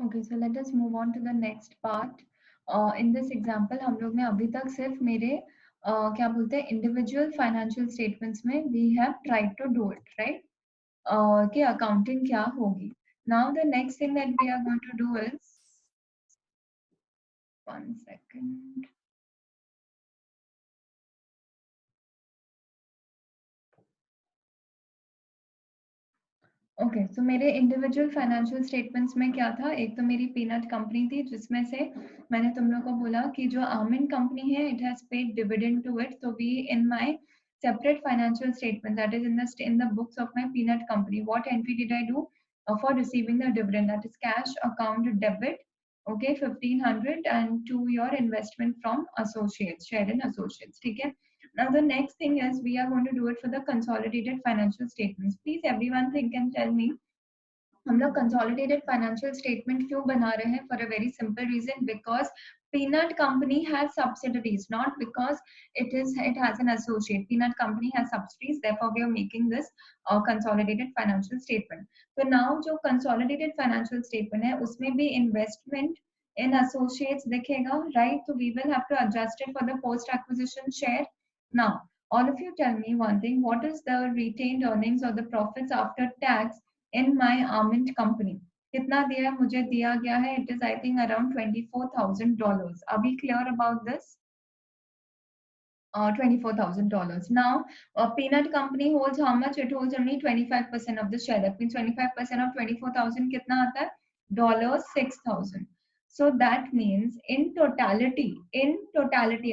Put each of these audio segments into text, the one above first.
Okay, so let us move on to the next part. In this example हम लोग ने अभी तक सिर्फ मेरे क्या बोलते हैं इंडिविजुअल फाइनेंशियल स्टेटमेंट्स में we have tried to do it right, कि अकाउंटिंग क्या होगी। Now the next thing that we are going to do is, one second. Okay, so मेरे इंडिविजुअल फाइनेंशियल स्टेटमेंट्स में क्या था, एक तो मेरी पीनट कंपनी थी जिसमें से मैंने तुम लोग को बोला कि जो आमंड कंपनी है it has paid dividend to it, तो we in my separate financial statement, that is in the books of my peanut company, what entry did I do for receiving the dividend, that is cash account debit, okay, 1500, and to your investment from associates, share in associates, ठीक है। Now the next thing is we are going to do it for the consolidated financial statements. Please everyone think and tell me, हम लोग consolidated financial statement क्यों बना रहे हैं? For a very simple reason, because peanut company has subsidiaries, not because it has an associate. Peanut company has subsidiaries, therefore we are making this consolidated financial statement. So now जो consolidated financial statement है उसमें भी investment in associates दिखेगा, right? So we will have to adjust it for the post acquisition share. Now all of you tell me one thing, what is the retained earnings or the profits after tax in my almond company? कितना दिया है? मुझे दिया गया है, it is I think around $24,000. Are we clear about this? $24,000. Now, peanut company holds how much? It holds only 25% of the share. That means 25% of 24,000 कितना आता है? $6,000. So that means in totality,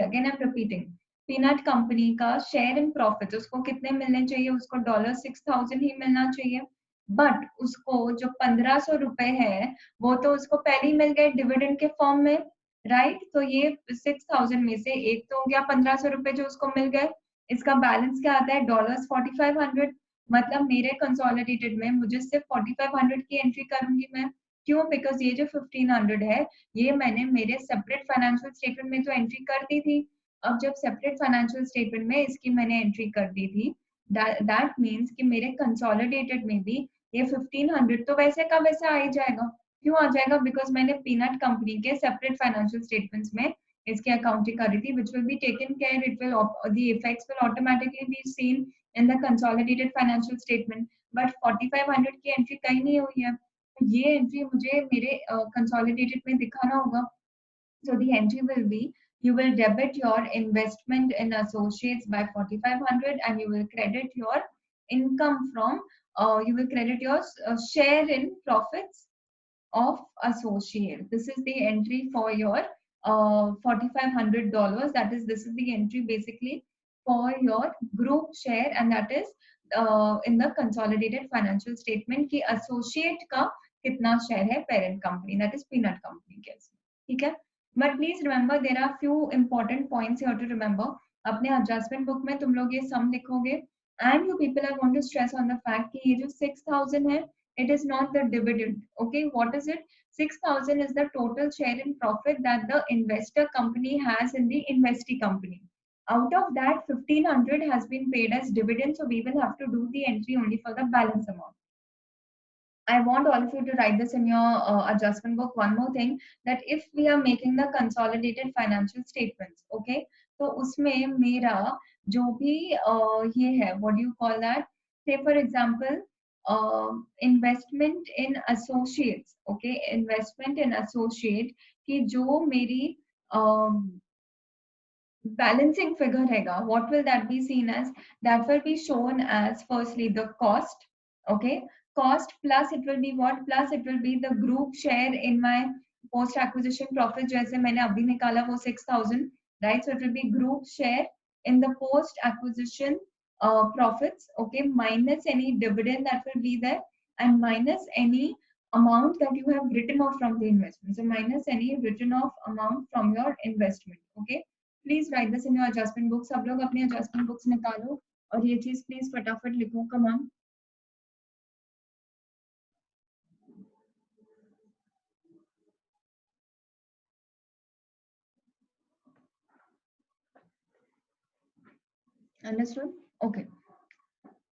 again I'm repeating, peanut company का share in profits उसको कितने मिलने चाहिए? उसको $6,000 ही मिलना चाहिए। बट उसको जो 1,500 रुपए है वो तो उसको पहले ही मिल गए डिविडेंड के फॉर्म में, राइट। तो ये 6,000 में से एक तो हो गया 1,500 रुपए जो उसको मिल गए, इसका बैलेंस क्या आता है? $4,500। मतलब मेरे कंसोलिडेटेड में मुझे सिर्फ 4,500 की एंट्री करूंगी मैं। क्यों? बिकॉज ये जो 1,500 है ये मैंने मेरे सेपरेट फाइनेंशियल स्टेटमेंट में तो एंट्री कर दी थी। अब जब सेपरेट फाइनेंशियल स्टेटमेंट में इसकी मैंने एंट्री कर दी थी, दैट मीन्स कि मेरे कंसोलिडेटेड में भी ये 1,500 तो वैसे का वैसा आ ही जाएगा। क्यों आ जाएगा? बिकॉज मैंने पीनट कंपनी के सेपरेट फाइनेंशियल स्टेटमेंट्स में इसकी अकाउंटिंग करी थी, which will be taken care, it will the effects will automatically be seen in the consolidated financial statement, but 4,500 की एंट्री कहीं नहीं हुई है, तो ये एंट्री मुझे मेरे कंसोलिडेटेड में दिखाना होगा। So the entry will be, you will debit your investment in associates by 4,500 and you will credit your income from, you will credit your share in profits of associate. This is the entry for your $4,500. That is, this is the entry basically for your group share, and that is in the consolidated financial statement कि associate का कितना share है parent company, that is peanut company के इसमें, ठीक है। But please remember there are few important points you have to remember. अपने adjustment book में तुम लोग ये sum लिखोगे, and you people are going to stress on the fact कि ये जो 6,000 है, it is not the dividend. Okay, what is it? 6,000 is the total share in profit that the investor company has in the investee company. Out of that, 1,500 has been paid as dividend, so we will have to do the entry only for the balance amount. I want all of you to write this in your adjustment book. One more thing, that if we are making the consolidated financial statements, okay, तो उसमें मेरा जो भी ये है, what do you call that? Say for example, investment in associates, okay, investment in associate कि जो मेरी balancing figure रहेगा, what will that be seen as? That will be shown as firstly the cost, okay, cost plus it will be what? Plus it will be the group share in my post acquisition profit, जैसे मैंने अभी निकाला वो 6,000, right? So it will be group share in the post acquisition profits, okay, minus any dividend that will be there, and minus any amount that you have written off from the investment. So minus any written off amount from your investment, okay. Please right this in your adjustment book. सब लोग अपनी adjustment books निकालो और ये चीज please फटाफट लिखो, come on. Understood? Okay,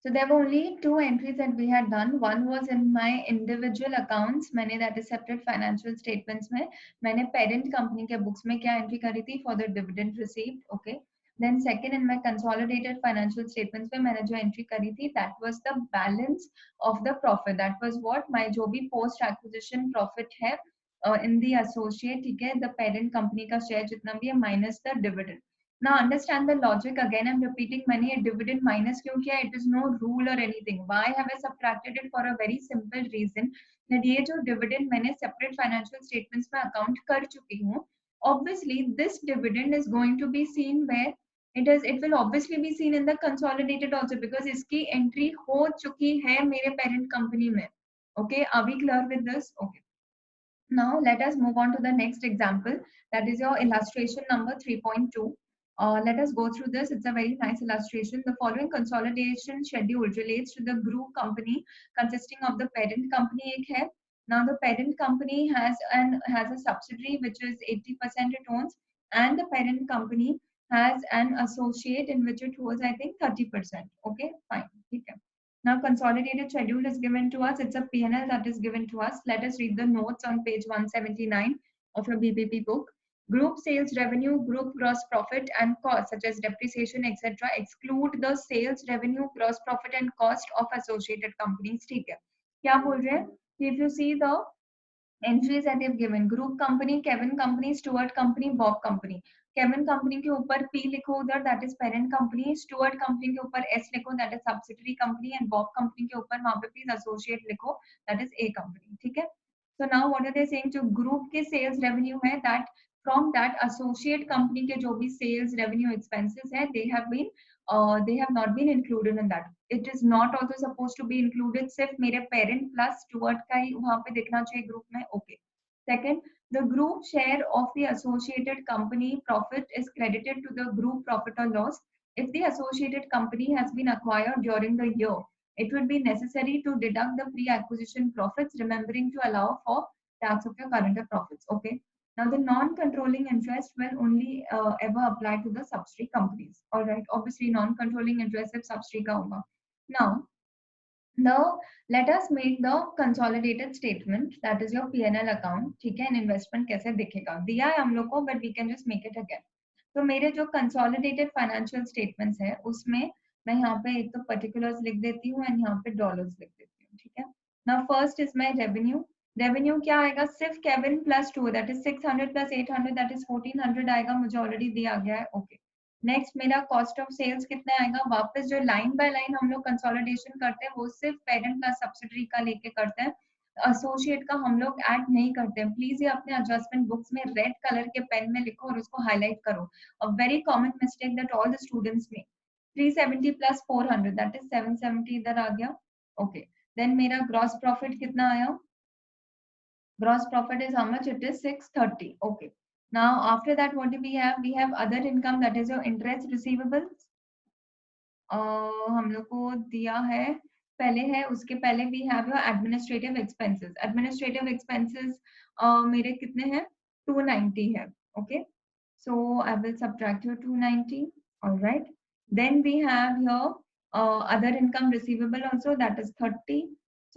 So there were only two entries that we had done. One was in my individual accounts. मैंने that is separate financial statements में मैंने parent company के books में क्या entry करी थी for the dividend received. Okay. Then second in my consolidated financial statements में मैंने जो entry करी थी that was the balance of the profit. That was what my जो भी post acquisition profit है in the associate, ठीक है, the parent company का share जितना भी है minus the dividend. Now understand the logic again. I'm repeating मैंने ये dividend minus क्यों किया? It is no rule or anything. Why have I subtracted it? For a very simple reason that ये जो dividend मैंने separate financial statements में account कर चुकी हूँ. Obviously, this dividend is going to be seen where it will obviously be seen in the consolidated also because इसकी entry हो चुकी है मेरे parent company में. Okay, are we clear with this? Okay. Now let us move on to the next example. That is your illustration number 3.2. Let us go through this. It's a very nice illustration. The following consolidation schedule relates to the group company consisting of the parent company एक है. Now the parent company has a subsidiary which is 80% it owns, and the parent company has an associate in which it holds I think 30%. Okay, fine. ठीक है. Now consolidated schedule is given to us. It's a P&L that is given to us. Let us read the notes on page 179 of your BPP book. Group sales revenue, group gross profit and cost such as depreciation etc. exclude the sales revenue, gross profit and cost of associated companies. ठीक है. क्या बोल रहे हैं? If you see the entries that they've given, group company, Kevin company, Stuart company, Bob company. Kevin company के ऊपर P लिखो उधर, that is parent company. Stuart company के ऊपर S लिखो, that is subsidiary company. And Bob company के ऊपर वहां पे प्लीज एसोसिएट लिखो, दैट इज ए कंपनी. ठीक है. So now what are they saying? जो ग्रुप के सेल्स रेवेन्यू है, that from that associate company के जो भी सेल्स रेवेन्यू एक्सपेंसेस है, they have not been included in that. It is not also supposed to be included. सिर्फ मेरे parent plus Stuart का ही वहां पे दिखना चाहिए ग्रुप में. Okay. Second, the group share of the associated company profit is credited to the group profit or loss. If the associated company has been acquired during the year, it would be necessary to deduct the pre-acquisition profits, remembering to allow for tax of your current profits. Okay. Now, the non-controlling interest will only ever apply to the subsidiary companies. All right. Obviously, non-controlling interest if subsidiary का होगा. Now, let us make the consolidated statement, that is your P&L account. ठीक है. Investment कैसे दिखेगा दिया है हम लोग को, but we can just make it again. तो मेरे जो कंसोलिडेटेड फाइनेंशियल स्टेटमेंट्स है उसमें मैं यहाँ पे एक तो पर्टिकुलर्स लिख देती हूँ एंड यहाँ पे डॉलर्स लिख देती हूँ. ठीक है. Now first is my revenue. Revenue क्या आएगा? सिर्फ Kevin plus 2 that is 600 plus 800 that is 1400 आएगा. मुझे ऑलरेडी दिया गया है. ओके. नेक्स्ट मेरा कॉस्ट ऑफ सेल्स कितना आएगा? वापस जो लाइन बाय लाइन हम लोग कंसोलिडेशन करते हैं वो सिर्फ पेरेंट प्लस सब्सिडरी का लेके करते हैं. एसोसिएट का हम लोग ऐड नहीं करते हैं. प्लीज ये अपने एडजस्टमेंट बुक्स में रेड कलर के पेन में लिखो और उसको हाईलाइट करो. A very common mistake that all the students make. 370 plus 400 that is 770 इधर आ गया. ओके. देन मेरा ग्रॉस प्रॉफिट कितना आया? Gross profit is how much? It is 630. Okay. Now, after that, what do we have? We have other income, that is your interest receivables. हम लोग को दिया है पहले है, उसके पहले we have your administrative expenses. Administrative expenses मेरे कितने हैं? 290 है. Okay. So I will subtract your 290. All right. Then we have here other income receivable also, that is 30.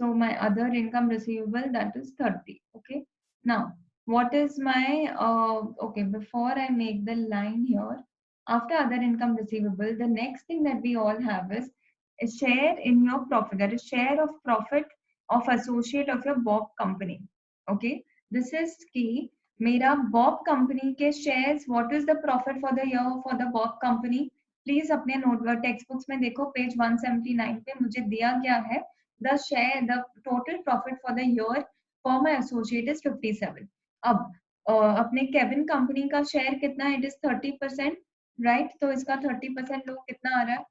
So my other income receivable, that is 30. Okay. Now, what is my, okay, before I make the line here, after other income receivable, the next thing that we all have is a share in your profit. That is share of profit of associate of your Bob company. Okay. This is key. मेरा Bob company के shares, what is the profit for the year for the Bob company? Please अपने note text books में देखो, page 179 पे मुझे दिया गया है the total profit for the year for my associate is 57. अब अपने केविन कंपनी का शेयर कितना है? It is 30%. राइट. तो इसका 30% लोग कितना आ रहा है?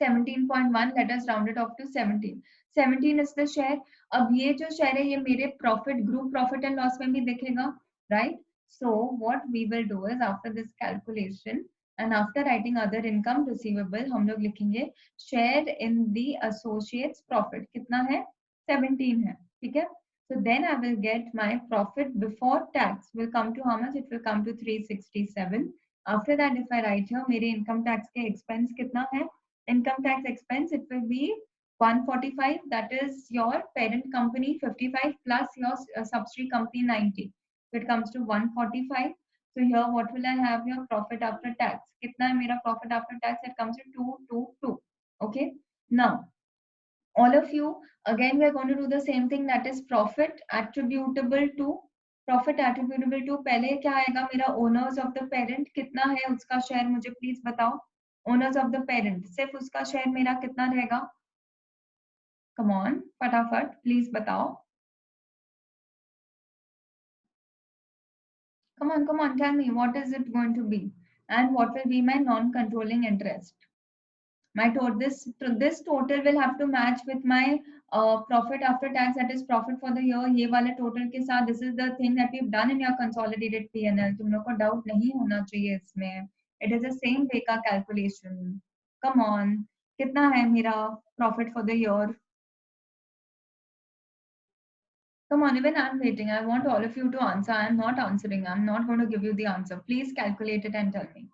17.1. let us round it off to 17. 17 is the share. अब ये जो शेयर है ये मेरे profit, group profit and loss में भी दिखेगा. Right. So what we will do is after this calculation and after writing other income receivable, हम लोग लिखेंगे share in the associates profit. कितना है? 17 है. ठीक है. So then I will get my profit before tax will come to how much? It will come to 367. After that if I write here मेरे income tax के expense कितना है? income tax expense, it will be 145, that is your parent company 55 plus your subsidiary company 90. So it comes to 145. So here what will I have here? Profit after tax. Kitna hai mera profit after tax? It comes to 222. Okay. Now all of you, again we are going to do the same thing, that is profit attributable to. Profit attributable to पहले क्या आएगा मेरा? Owners of the parent कितना है उसका share, मुझे please बताओ. Owners of the parent सिर्फ उसका शेयर मेरा कितना रहेगा? कम ऑन फटाफट प्लीज बताओ. come on, tell me what is it going to be and what will be my non controlling interest. My total, this total will have to match with my profit after tax, that is profit for the year. ये वाले total के साथ, this is the thing that we've done in your consolidated P&L. तुम लोग को doubt नहीं होना चाहिए इसमें. It is the same way का calculation. Come on, कितना है मेरा profit for the year? Come on, even I'm waiting. I want all of you to answer. I'm not answering. I'm not going to give you the answer. Please calculate it and tell me.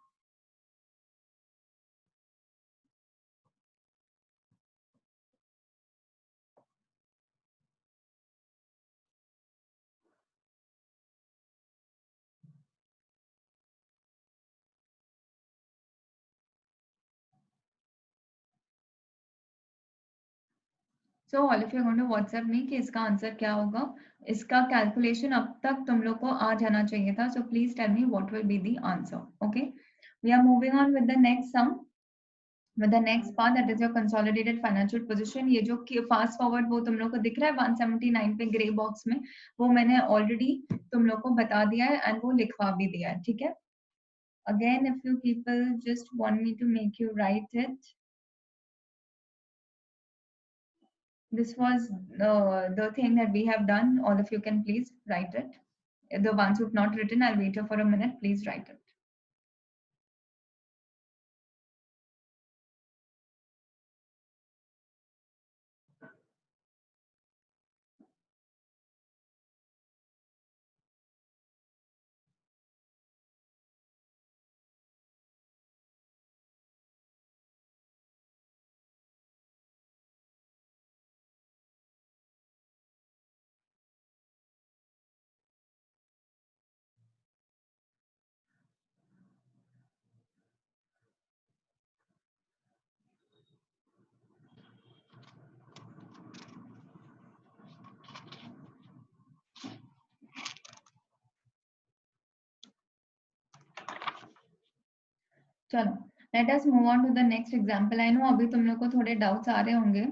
So all of you going to WhatsApp me कि इसका answer क्या होगा. इसका calculation अब तक तुम लोग को आ जाना चाहिए था. So please tell me what will be the answer. Okay, we are moving on with the next sum, with the next part, that is your consolidated financial position. ये जो फास्ट फॉरवर्ड वो तुम लोग को दिख रहा है 179 पे ग्रे बॉक्स में, वो मैंने ऑलरेडी तुम लोग को बता दिया है एंड वो लिखवा भी दिया है. ठीक है, again if you people just want me to make you write it, this was the thing that we have done. All of you can please write it. The ones who've not written, I'll wait here for a minute. Please write it. चलो, let us move on to the next example. I know अभी तुम लोग को थोड़े doubts आ रहे होंगे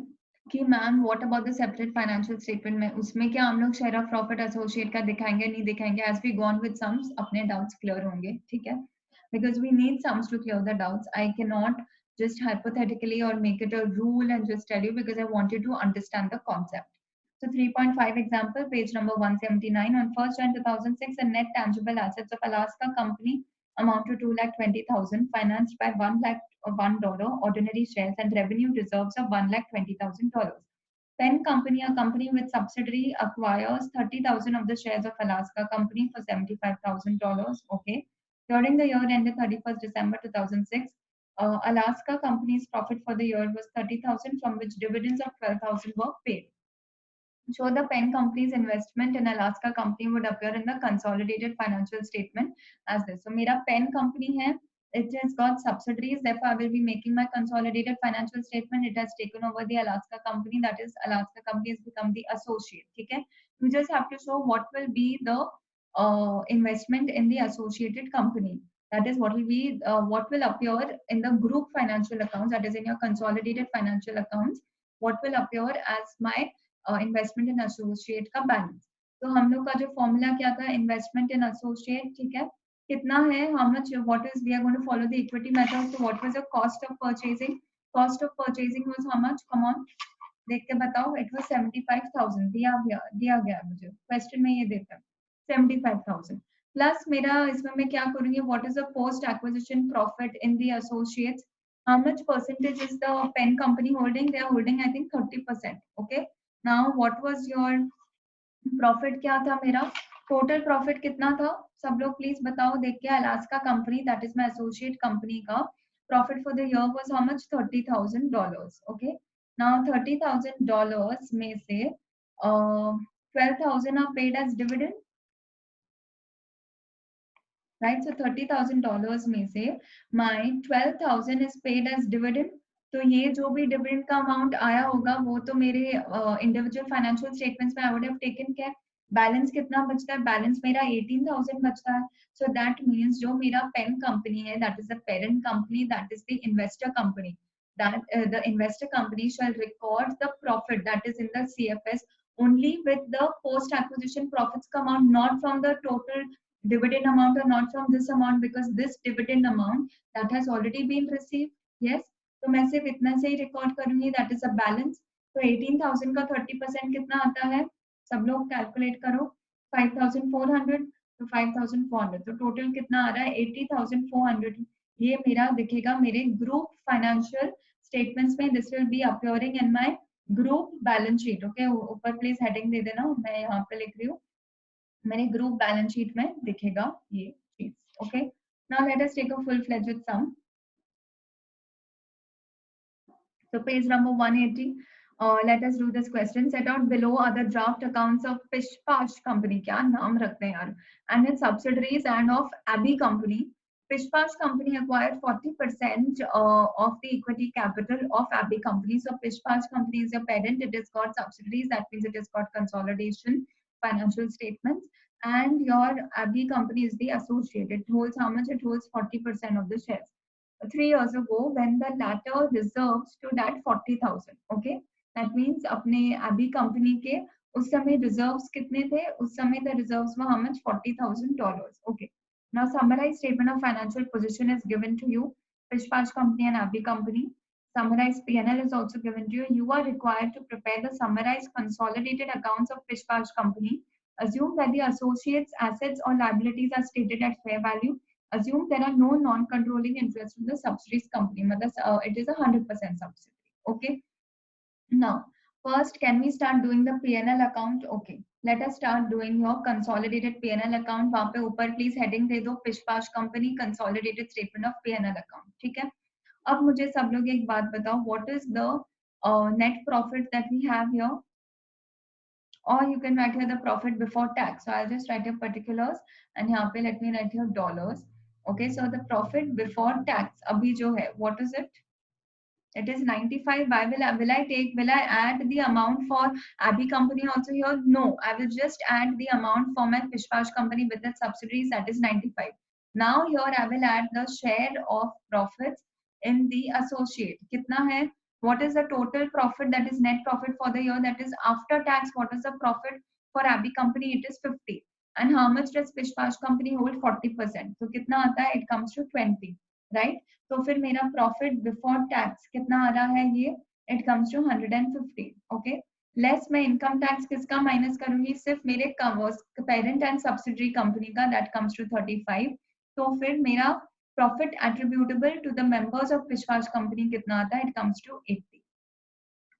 कि ma'am what about the separate financial statement में, उसमें क्या हम लोग शेयर ऑफ प्रॉफिट एसोसिएट का दिखाएंगे नहीं दिखाएंगे. As we gone with sums अपने डाउट्स क्लियर होंगे. ठीक है, because we need sums to clear the doubts. I cannot just hypothetically or make it a rule and just tell you, because I want you to understand the concept. So 3.5 example, page number 179. On 1st Jan 2006, the net tangible assets of Alaska Company amount to 2,20,000, financed by $1 ordinary shares and revenue reserves of $1,20,000. Penn Company, a company with subsidiary, acquires 30,000 of the shares of Alaska Company for $75,000. Okay. During the year ended 31st December 2006, Alaska Company's profit for the year was 30,000, from which dividends of 12,000 were paid. So the Penn Company's investment in Alaska Company would appear in the consolidated financial statement as this. So मेरा Penn Company है, it has got subsidiaries, therefore I will be making my consolidated financial statement. It has taken over the Alaska Company, that is Alaska Company has become the associate. ठीक है, you just have to show what will be the investment in the associated company. That is what will be what will appear in the group financial accounts, that is in your consolidated financial accounts. What will appear as my investment in associate का balance. तो हम लोग का जो formula क्या था, investment in associate. ठीक है, कितना है, how much, what is, we are going to follow the equity method. तो what was the cost of purchasing? Cost of purchasing was how much? Come on, देख के बताओ. It was 75,000. दिया गया मुझे क्वेश्चन में, ये देता है 75,000 प्लस मेरा इसमें मैं क्या करूंगी, what is the post acquisition profit in the associates. How much percentage is the Penn company holding? They are holding, I think, 30%. Okay. Now, what was your profit? क्या था मेरा टोटल प्रॉफिट? कितना था सब लोग प्लीज बताओ देख के. Alaska company, that is my associate company का profit for the year was how much? $30,000. Okay. Now $30,000 में से 12,000 are paid as dividend, right? So $30,000 में से my 12,000 is paid as dividend. तो ये जो भी डिविडेंड का अमाउंट आया होगा वो तो मेरे इंडिविजुअल फाइनेंशियल स्टेटमेंट्स में I would have taken care. Balance कितना बचता है? बैलेंस मेरा 18,000 बचता है. सो दैट मीन्स जो मेरा पेन कंपनी है, that is the parent company, that is the investor company, that the investor company shall record the profit that is in the CFS only with the post acquisition profits come out, not from the total dividend amount or not from this amount, because this dividend amount that has already been received. Yes. तो मैं सिर्फ इतना से ही record करूंगी, that is a balance. तो 18,000 का 30% कितना आता है? सब लोग कैलकुलेट करो. 5,400. तो 5,400 तो टोटल कितना आ रहा है? 80,400. ये मेरा दिखेगा मेरे ग्रुप फाइनेंशियल स्टेटमेंट्स में. This will be appearing in my group balance sheet. Okay, ऊपर प्लीज हेडिंग दे देना, मैं यहाँ पे लिख रही हूँ. मेरे ग्रुप बैलेंस शीट में दिखेगा ये चीज. Okay, now let us take a full fledged sum. So page number 180. Let us do this question. Set out below are the draft accounts of Pish Pash Company. क्या नाम रखते हैं यार. And its subsidiaries and of Abby Company. Pish Pash Company acquired 40% of the equity capital of Abby Company. So Pish Pash Company is your parent. It has got subsidiaries. That means it has got consolidation, financial statements. And your Abby Company is the associate. It holds how much? It holds 40% of the shares. 3 years ago when the latter reserves stood at 40,000. Okay, that means अपने अभी company के उस समय reserves कितने थे? उस समय the reserves were how much? $40,000. Okay. Now summarized statement of financial position is given to you. Pishpash Company and Abhi Company. Summarized P&L is also given to you. You are required to prepare the summarized consolidated accounts of Pishpash Company. Assume that the associates' assets or liabilities are stated at fair value. Assume there are no non-controlling interests in the subsidiaries company. It is 100% subsidiary. Okay. Now, first, can we start doing the P&L account? Okay. Let us start doing your consolidated P&L account. वहाँ पे ऊपर please heading दे दो Pishpash Company consolidated statement of P&L account. ठीक है. अब मुझे सब लोग एक बात बताओ. What is the net profit that we have here? Or you can write here the profit before tax. So I'll just write here particulars and यहाँ पे let me write here dollars. Okay, so the profit before tax अभी जो है, what is it? It is 95. Why will I add the amount for Abby Company also here? No, I will just add the amount for my Pishpash Company with its subsidiaries, that is 95. Now here I will add the share of profits in the associate. कितना है? What is the total profit, that is net profit for the year, that is after tax? What is the profit for Abby Company? It is 50. And how much does Pishpash Company hold? 40%. So कितना आता है? It comes to 20, right? तो फिर मेरा profit before tax कितना आ रहा है? ये it comes to 150. Okay, less मैं इनकम टैक्स किसका माइनस करूंगी? सिर्फ मेरे पेरेंट एंड सब्सिडरी कंपनी का, दैट कम्स टू 35. तो फिर मेरा profit attributable to the members of Pishpash company कितना आता है? It comes to 80.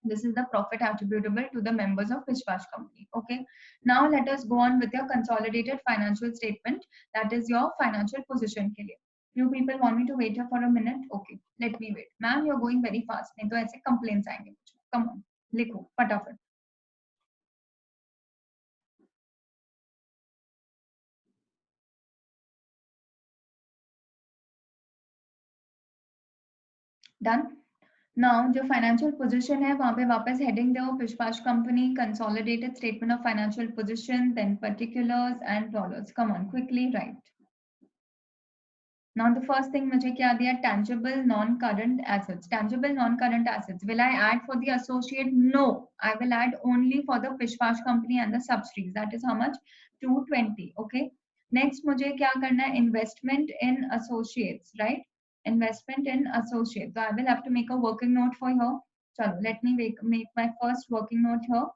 This is the profit attributable to the members of Pishpash Company. Okay. Now let us go on with your consolidated financial statement. That is your financial position के लिए. Few people want me to wait here for a minute. Okay, let me wait. Ma'am, you're going very fast. नहीं तो ऐसे complaints आएंगे मुझे. Come on, लिखो फटाफट. Done. Now जो financial position है वहाँ पे वापस heading दो Pishpash Company consolidated statement of financial position, then particulars and dollars. Come on, quickly write. Now the first thing मुझे क्या दिया? Tangible non-current assets. Tangible non-current assets. Will I add for the associate? No, I will add only for the Pishpash Company and the subsidiaries. That is how much? 220. Okay. Next मुझे क्या करना है? Investment in associates, right? Investment in associates. So I will have to make a working note for here. Chalo, let me make my first working note here,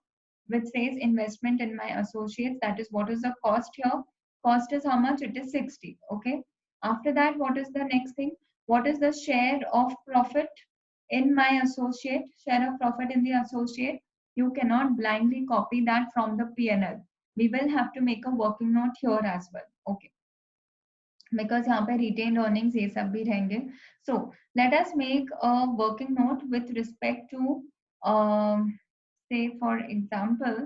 which says investment in my associates. That is what is the cost here? Cost is how much? It is 60. Okay. After that, what is the next thing? What is the share of profit in my associate? Share of profit in the associate. You cannot blindly copy that from the P&L. We will have to make a working note here as well. Okay. Because यहाँ पे retained earnings ये सब भी रहेंगे. So let us make a working note with respect to say for example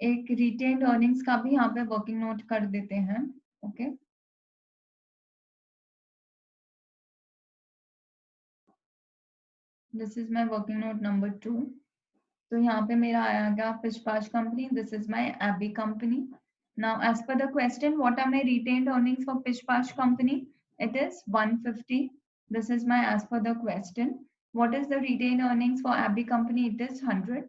एक retained earnings का भी यहाँ पे वर्किंग नोट कर देते हैं. Okay, this is my working note number 2. तो यहाँ पे मेरा आएगा Pishpash company. This is my AB company. Now as per the question, what are my retained earnings for पिशपाश company? It is 150. This is my as per the question. What is the retained earnings for Abby company? It is 100.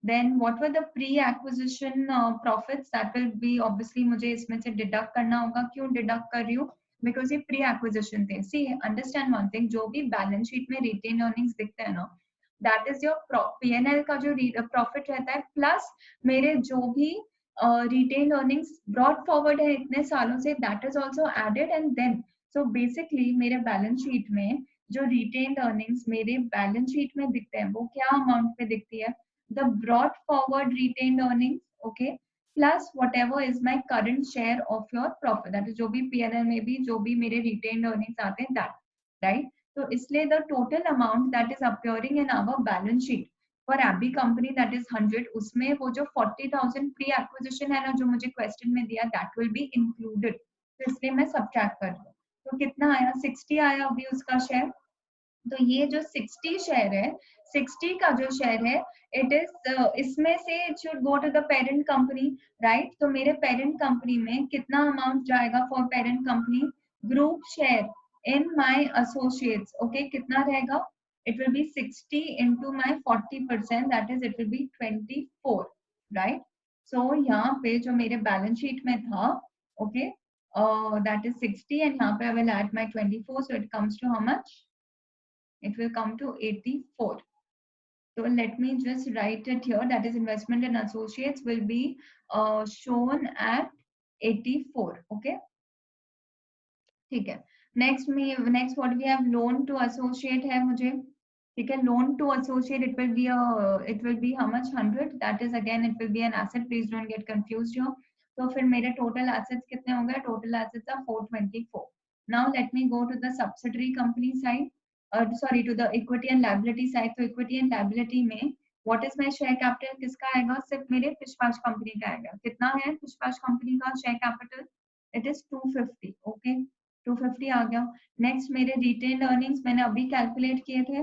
Then what were the pre-acquisition profits? That will be obviously मुझे इसमें से deduct करना होगा. क्यों deduct कर रही हूँ? Because ये pre-acquisition थे. See, understand one thing. जो भी balance sheet में retained earnings दिखते हैं ना, दैट इज योर पीएनएल का जो प्रॉफिट रहता है, प्लस मेरे जो भी रिटेन अर्निंग्स ब्रॉड फॉरवर्ड है इतने सालों से, that is also added. And then so basically मेरे बैलेंस शीट में जो रिटेन अर्निंग्स मेरे बैलेंस शीट में दिखते हैं वो क्या अमाउंट पे दिखती है? The brought forward retained earnings. Okay, plus whatever is my current share of your profit, that is जो भी पीएनएल में भी जो भी मेरे रिटेन अर्निंग्स आते हैं, दैट राइट. तो इसलिए the total amount that is appearing in our balance sheet for AB company, that is 100. उसमें वो जो 40,000 प्री एक्विजिशन है ना, जो मुझे क्वेश्चन में दिया, दैट विल बी इंक्लूडेड. तो इसलिए मैं सब्ट्रैक्ट कर रही हूँ. तो कितना आया? 60 आया अभी उसका शेयर. तो ये जो 60 शेयर है, 60 का जो शेयर है, इट इज इसमें से it should go to the parent company, right. तो मेरे पेरेंट कंपनी में कितना अमाउंट जाएगा for parent company? Group share in my associates. Okay, कितना रहेगा? It will be 60 into my 40%, that is it will be 24, right. So यहाँ पे जो मेरे बैलेंस शीट में था, ओके, दैट इज 60 एंड यहाँ पे I will add my 24, so it comes to how much? It will come to 84. So let me just write it here. That is investment in associates will be shown at 84. Okay. ठीक है. Next what we have, loan to associate है मुझे. ठीक है, loan to associate, it will be how much? 100. That is again it will be an asset. Please don't get confused here. तो फिर मेरे total assets कितने हो गए? Total assets are 424. Now let me go to the subsidiary company side. Sorry, to the equity and liability side. तो equity and liability में what is my share capital? किसका आएगा? सिर्फ मेरे पिशपाश कंपनी का आएगा. कितना है पिशपाश कंपनी का share capital? It is 250. Okay, 250 आ गया. नेक्स्ट मेरे रिटेन अर्निंग्स मैंने अभी कैलकुलेट किए थे.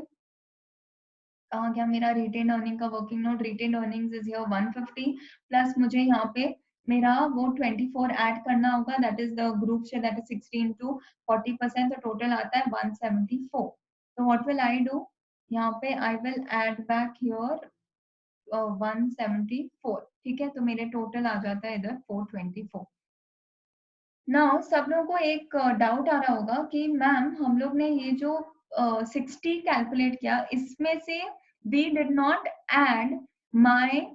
कहाँ गया मेरा रिटेन अर्निंग का working note? Retained earnings is here 150 plus मुझे यहाँ पे मेरा वो 24 ऐड करना होगा, that is the group share, that is 60 into 40%, तो टोटल आता है 174. तो व्हाट विल आई डू? यहाँ पे I will add back here 174. ठीक है, तो मेरे टोटल आ जाता है इधर 424. नाउ सब लोगों को एक डाउट आ रहा होगा कि मैम हम लोग ने ये जो 60 कैलकुलेट किया, इसमें से we did not add my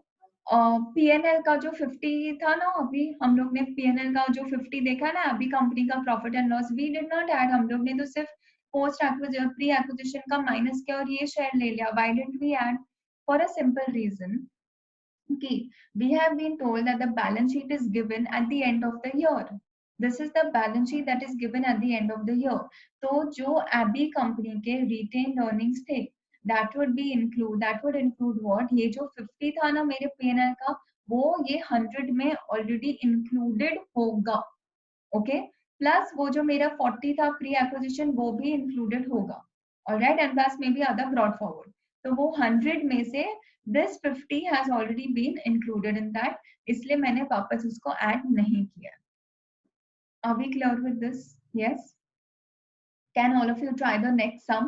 PNL का जो 50 था ना, अभी हम लोग ने पीएनएल का जो 50 देखा ना, अभी कंपनी का profit and loss, we did not add. हम लोग ने तो सिर्फ पोस्ट एक्विजिशन प्री एक्विजिशन का माइनस किया और ये शेयर ले लिया. Why didn't we add? For a simple reason कि we have been told that the balance sheet is given at the end of the year. This is the balance sheet that is given at the end of the year. तो जो Abby company के retained earnings थे, that would include what? ये जो 50 था ना मेरे P&L का, वो ये 100 में already included होगा. Okay, प्लस वो जो मेरा 40 था प्री एक्विजिशन, वो भी इंक्लूडेड होगा. Alright, and plus may be other brought forward. तो वो 100 में से this 50 has already been included in that, इसलिए मैंने वापस उसको ऐड नहीं किया. Are we clear with this? Yes. Can all of you try the next sum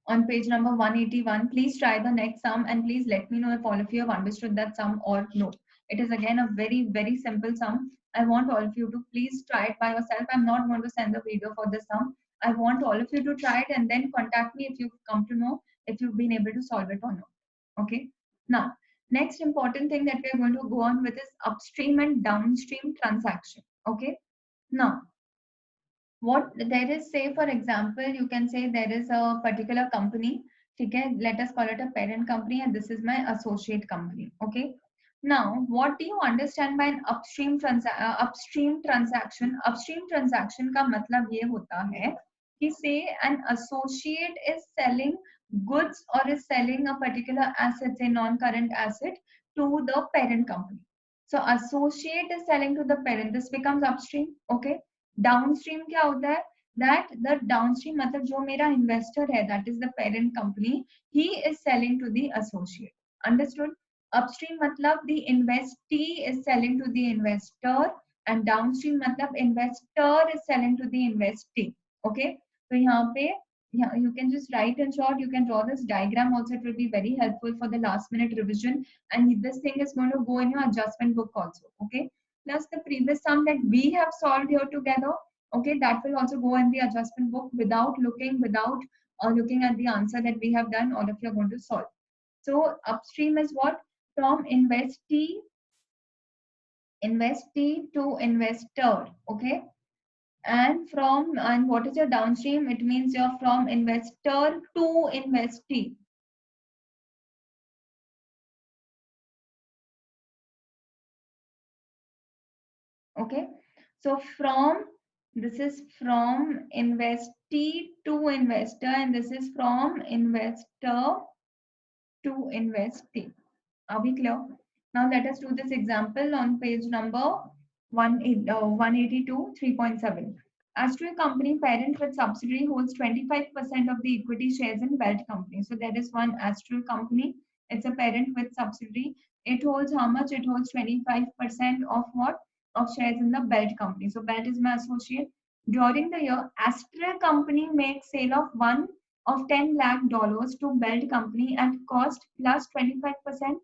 on page number 181? Please try the next sum and please let me know if all of you have understood that sum or no. It is again a very, very simple sum. I want all of you to please try it by yourself. I'm not going to send the video for the sum. I want all of you to try it and then contact me if you've come to know if you've been able to solve it or not. Okay. Now, next important thing that we're going to go on with is upstream and downstream transaction. Okay. Now, what there is, say for example, you can say there is a particular company. ठीक है, let us call it a parent company and this is my associate company. Okay, Now, what do you understand by an upstream transaction? Upstream transaction का मतलब ये होता है कि say an associate is selling goods or is selling a particular asset, say non-current asset, to the parent company. So associate is selling to the parent. This becomes upstream. Okay. Downstream क्या होता है? That the downstream मतलब जो मेरा investor है, that is the parent company, he is selling to the associate. Understood? Upstream matlab the investee is selling to the investor, and downstream matlab investor is selling to the investee. Okay, so यहाँ पे you can just write in short, you can draw this diagram also, it will be very helpful for the last minute revision, and this thing is going to go in your adjustment book also. Okay, plus the previous sum that we have solved here together, okay, that will also go in the adjustment book without looking at the answer that we have done. All of you are going to solve. So upstream is what? From investee to investor. Okay. And what is your downstream? It means you're from investor to investee. Okay. So this is from investee to investor, and this is from investor to investee. Are we clear? Now let us do this example on page number 182, 3.7. Astral Company parent with subsidiary holds 25% of the equity shares in Belt Company. So there is one Astral Company. It's a parent with subsidiary. It holds how much? It holds 25% of what? Of shares in the Belt Company. So Belt is my associate. During the year, Astral Company makes sale of one of $10 lakh to Belt Company at cost plus 25%.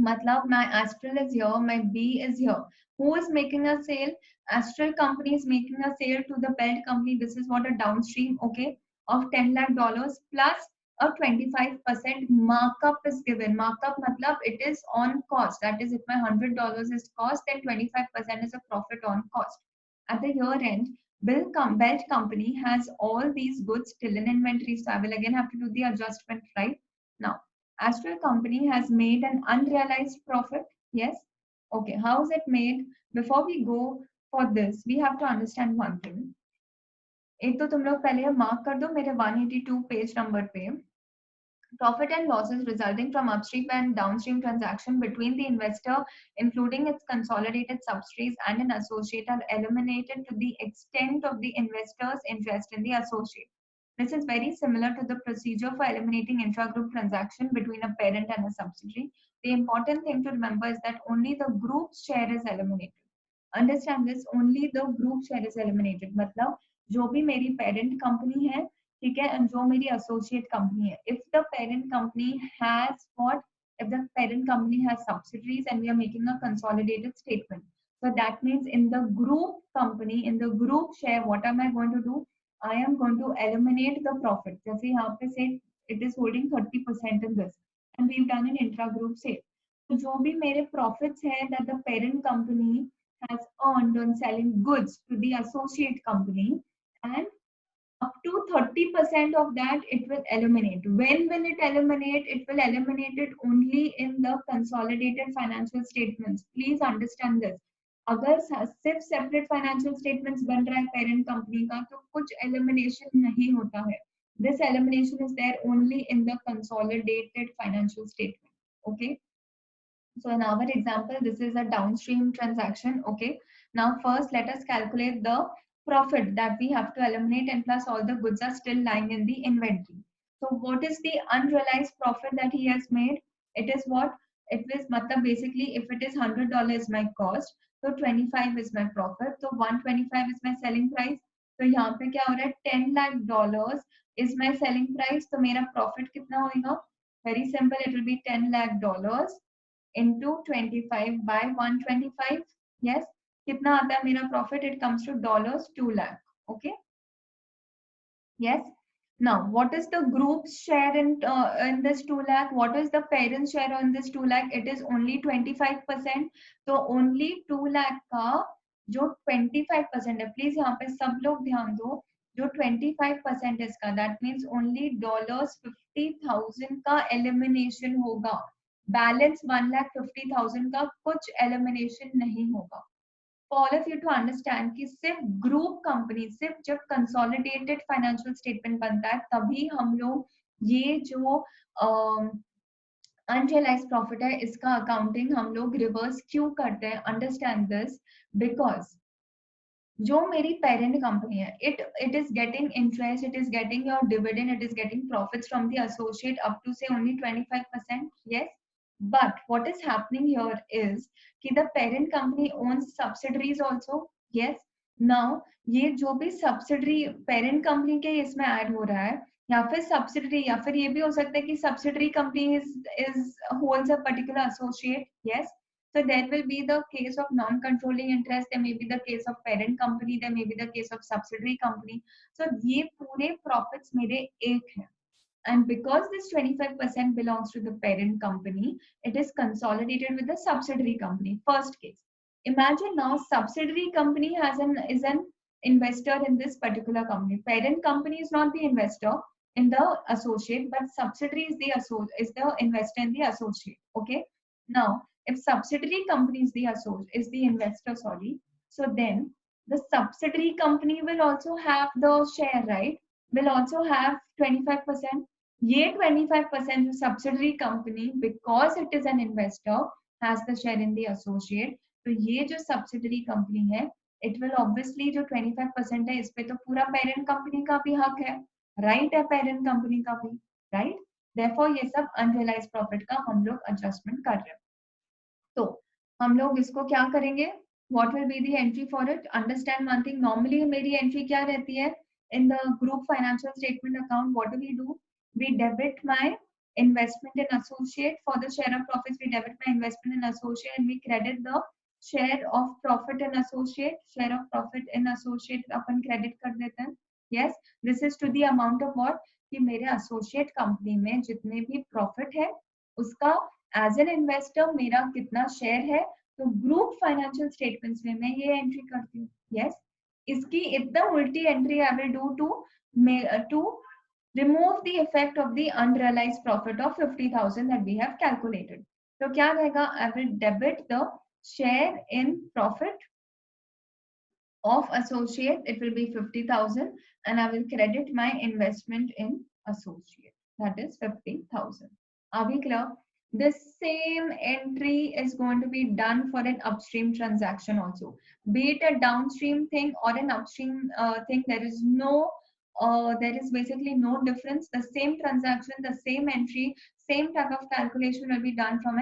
Matlab, my Astral is here, my B is here. Who is making a sale? Astral Company is making a sale to the Belt Company. This is what a downstream, okay, of $10 lakh plus a 25% markup is given. Markup matlab it is on cost. That is, if my $100 is cost, then 25% is a profit on cost. At the year end, Belt Company has all these goods still in inventory. So I will again have to do the adjustment, right? Now, Astral Company has made an unrealized profit. Yes. Okay. How is it made? Before we go for this, we have to understand one thing. एक तो तुम लोग पहले mark कर दो मेरे 182 page number पे. Profit and losses resulting from upstream and downstream transaction between the investor, including its consolidated subsidiaries and an associate, are eliminated to the extent of the investor's interest in the associate. This is very similar to the procedure for eliminating intra-group transaction between a parent and a subsidiary. The important thing to remember is that only the group share is eliminated. Understand this, only the group share is eliminated. मतलब जो भी मेरी parent company है, ठीक है, and जो मेरी associate company है, if the parent company has what? If the parent company has subsidiaries and we are making a consolidated statement, so that means in the group company, in the group share, what am I going to do? I am going to eliminate the profit. जैसे यहाँ पे say it is holding 30% in this, and we've done an intra-group sale. तो जो भी मेरे profits है that the parent company has earned on selling goods to the associate company, and up to 30% of that it will eliminate. When will it eliminate? It will eliminate it only in the consolidated financial statements. Please understand this. अगर सिर्फ separate financial statements बन रहा है parent company का तो कुछ elimination नहीं होता है. This elimination is there only in the consolidated financial statement. Okay. So in our example, this is a downstream transaction. Okay. Now first let us calculate the profit that we have to eliminate, and plus all the goods are still lying in the inventory. So what is the unrealized profit that he has made? It is what? It is matlab basically if it is $100 my cost, so 25 is my profit. So 125 is my selling price. तो यहाँ पे क्या हो रहा है? $10 lakh is my selling price. तो मेरा profit कितना होगा? Very simple. It will be $10 lakh into 25 by 125. Yes. कितना आता है मेरा profit? It comes to $2 lakh. Okay. Yes. Now, what is the group's share in this 2 lakh? What is the parent's share on this 2 lakh? It is only 25%. So only 2 lakh का जो 25% है, please यहाँ पे सब लोग ध्यान दो, जो 25% इसका, that means only $50,000 का elimination होगा. बैलेंस 1,50,000 का कुछ एलिमिनेशन नहीं होगा। All of you to understand कि सिर्फ ग्रुप कंपनी, सिर्फ जब कंसोलिडेटेड फाइनेंशियल स्टेटमेंट बनता है तभी हम लोग ये जो अनरियलाइज प्रॉफिट है इसका अकाउंटिंग हम लोग रिवर्स क्यों करते हैं। अंडरस्टैंड दिस बिकॉज जो मेरी पेरेंट कंपनी है, it is getting interest, it is getting your dividend, it is getting profits from the associate up to say only 25%, yes, but what is happening here is कि the parent company owns subsidiaries also, yes. Now ये जो भी subsidiary parent company के इसमें add हो रहा है, या फिर सब्सिडरी, या फिर ये भी हो सकता है कि subsidiary company is holds a particular associate, yes. So there will be the case of non-controlling interest, there may be the case of parent company, there may be the case of subsidiary company. So ये पूरे profits मेरे एक हैं. And because this 25% belongs to the parent company, it is consolidated with the subsidiary company. First case. Imagine now subsidiary company is an investor in this particular company. Parent company is not the investor in the associate, but subsidiary is the investor in the associate. Okay. Now, if subsidiary company is the investor, sorry. So then the subsidiary company will also have the share, right? Will also have 25%. ये 25% जो subsidiary company, because it is an investor, has the share in the associate, तो ये जो subsidiary company है, it will obviously जो 25% है इस पे तो पूरा पेरेंट कंपनी का भी हक है, राइट है पेरेंट कंपनी का भी, राइट। देयरफॉर ये सब अनरियलाइज्ड प्रॉफिट का हम लोग एडजस्टमेंट कर रहे हैं। तो हम लोग इसको क्या करेंगे, what will be the entry for it. Understand one thing, normally मेरी एंट्री क्या रहती है in the group financial statement account, what do we do, we debit my investment in associate. For the share of profits, we debit my investment in associate and we credit the share of profit in associate. Share of profit in associate upon credit कर देते हैं, yes. This is to the amount of what, कि मेरे associate company में जितने भी profit है उसका एज एन इन्वेस्टर मेरा कितना शेयर है, तो ग्रुप फाइनेंशियल स्टेटमेंट्स में मैं ये एंट्री करती हूँ, यस। इसकी एकदम उल्टी entry I will do to remove the effect of the unrealized profit of 50,000 that we have calculated. तो क्या रहेगा, I will debit the share in profit of associate, it will be 50,000, and I will credit my investment in associate, that is 50,000. Are we clear? The same entry is going to be done for an upstream transaction also, be it a downstream thing or an upstream thing. There is basically no difference. The same transaction, the same entry, same type of calculation will be done from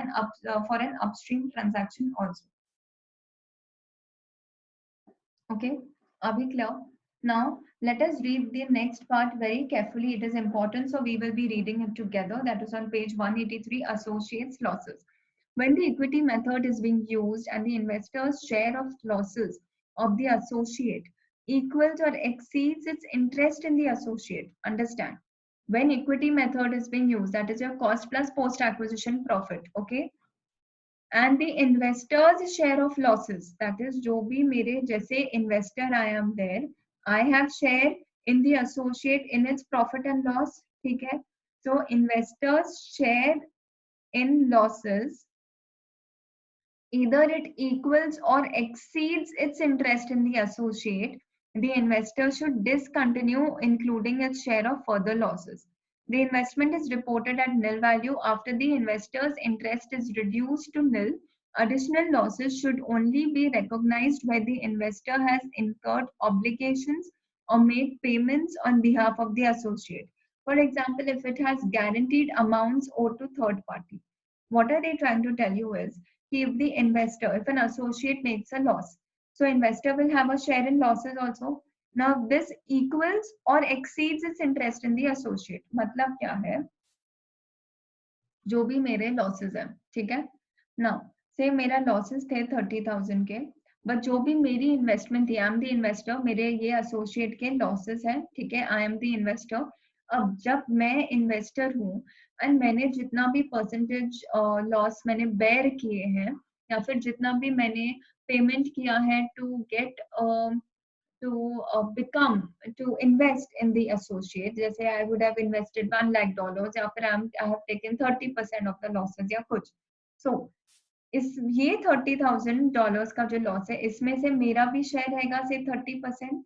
for an upstream transaction also. Okay, are we clear? Now let us read the next part very carefully. It is important, so we will be reading it together. That is on page 183, associates losses. When the equity method is being used and the investor's share of losses of the associate equals or exceeds its interest in the associate. Understand, when equity method is being used, that is your cost plus post acquisition profit, okay, and the investors share of losses, that is जो भी मेरे जैसे investor I am there, I have share in the associate in its profit and loss, ठीक है। So investors share in losses, either it equals or exceeds its interest in the associate, the investor should discontinue including its share of further losses. The investment is reported at nil value after the investor's interest is reduced to nil. Additional losses should only be recognized where the investor has incurred obligations or made payments on behalf of the associate. For example, if it has guaranteed amounts owed to third party. What are they trying to tell you is, if the investor, if an associate makes a loss, so investor will have a share in losses also. Now this equals or exceeds its interest in the associate. मतलब क्या है, जो भी मेरे losses हैं, ठीक है। Now say मेरा losses थे 30,000 के, बट जो भी मेरी इन्वेस्टमेंट थी, आई एम द इन्वेस्टर, मेरे ये एसोसिएट के लॉसेस हैं, ठीक है, आई एम द इन्वेस्टर। अब जब मैं इन्वेस्टर हूँ एंड मैंने जितना भी परसेंटेज लॉस मैंने बेयर किए हैं, या फिर जितना भी मैंने पेमेंट किया है to to invest in the associate, जैसे I would have invested $1 lakh या फिर I have taken 30% of the losses या कुछ. So इस ये $30,000 का जो लॉस है इसमें से मेरा भी शेयर रहेगा से 30%,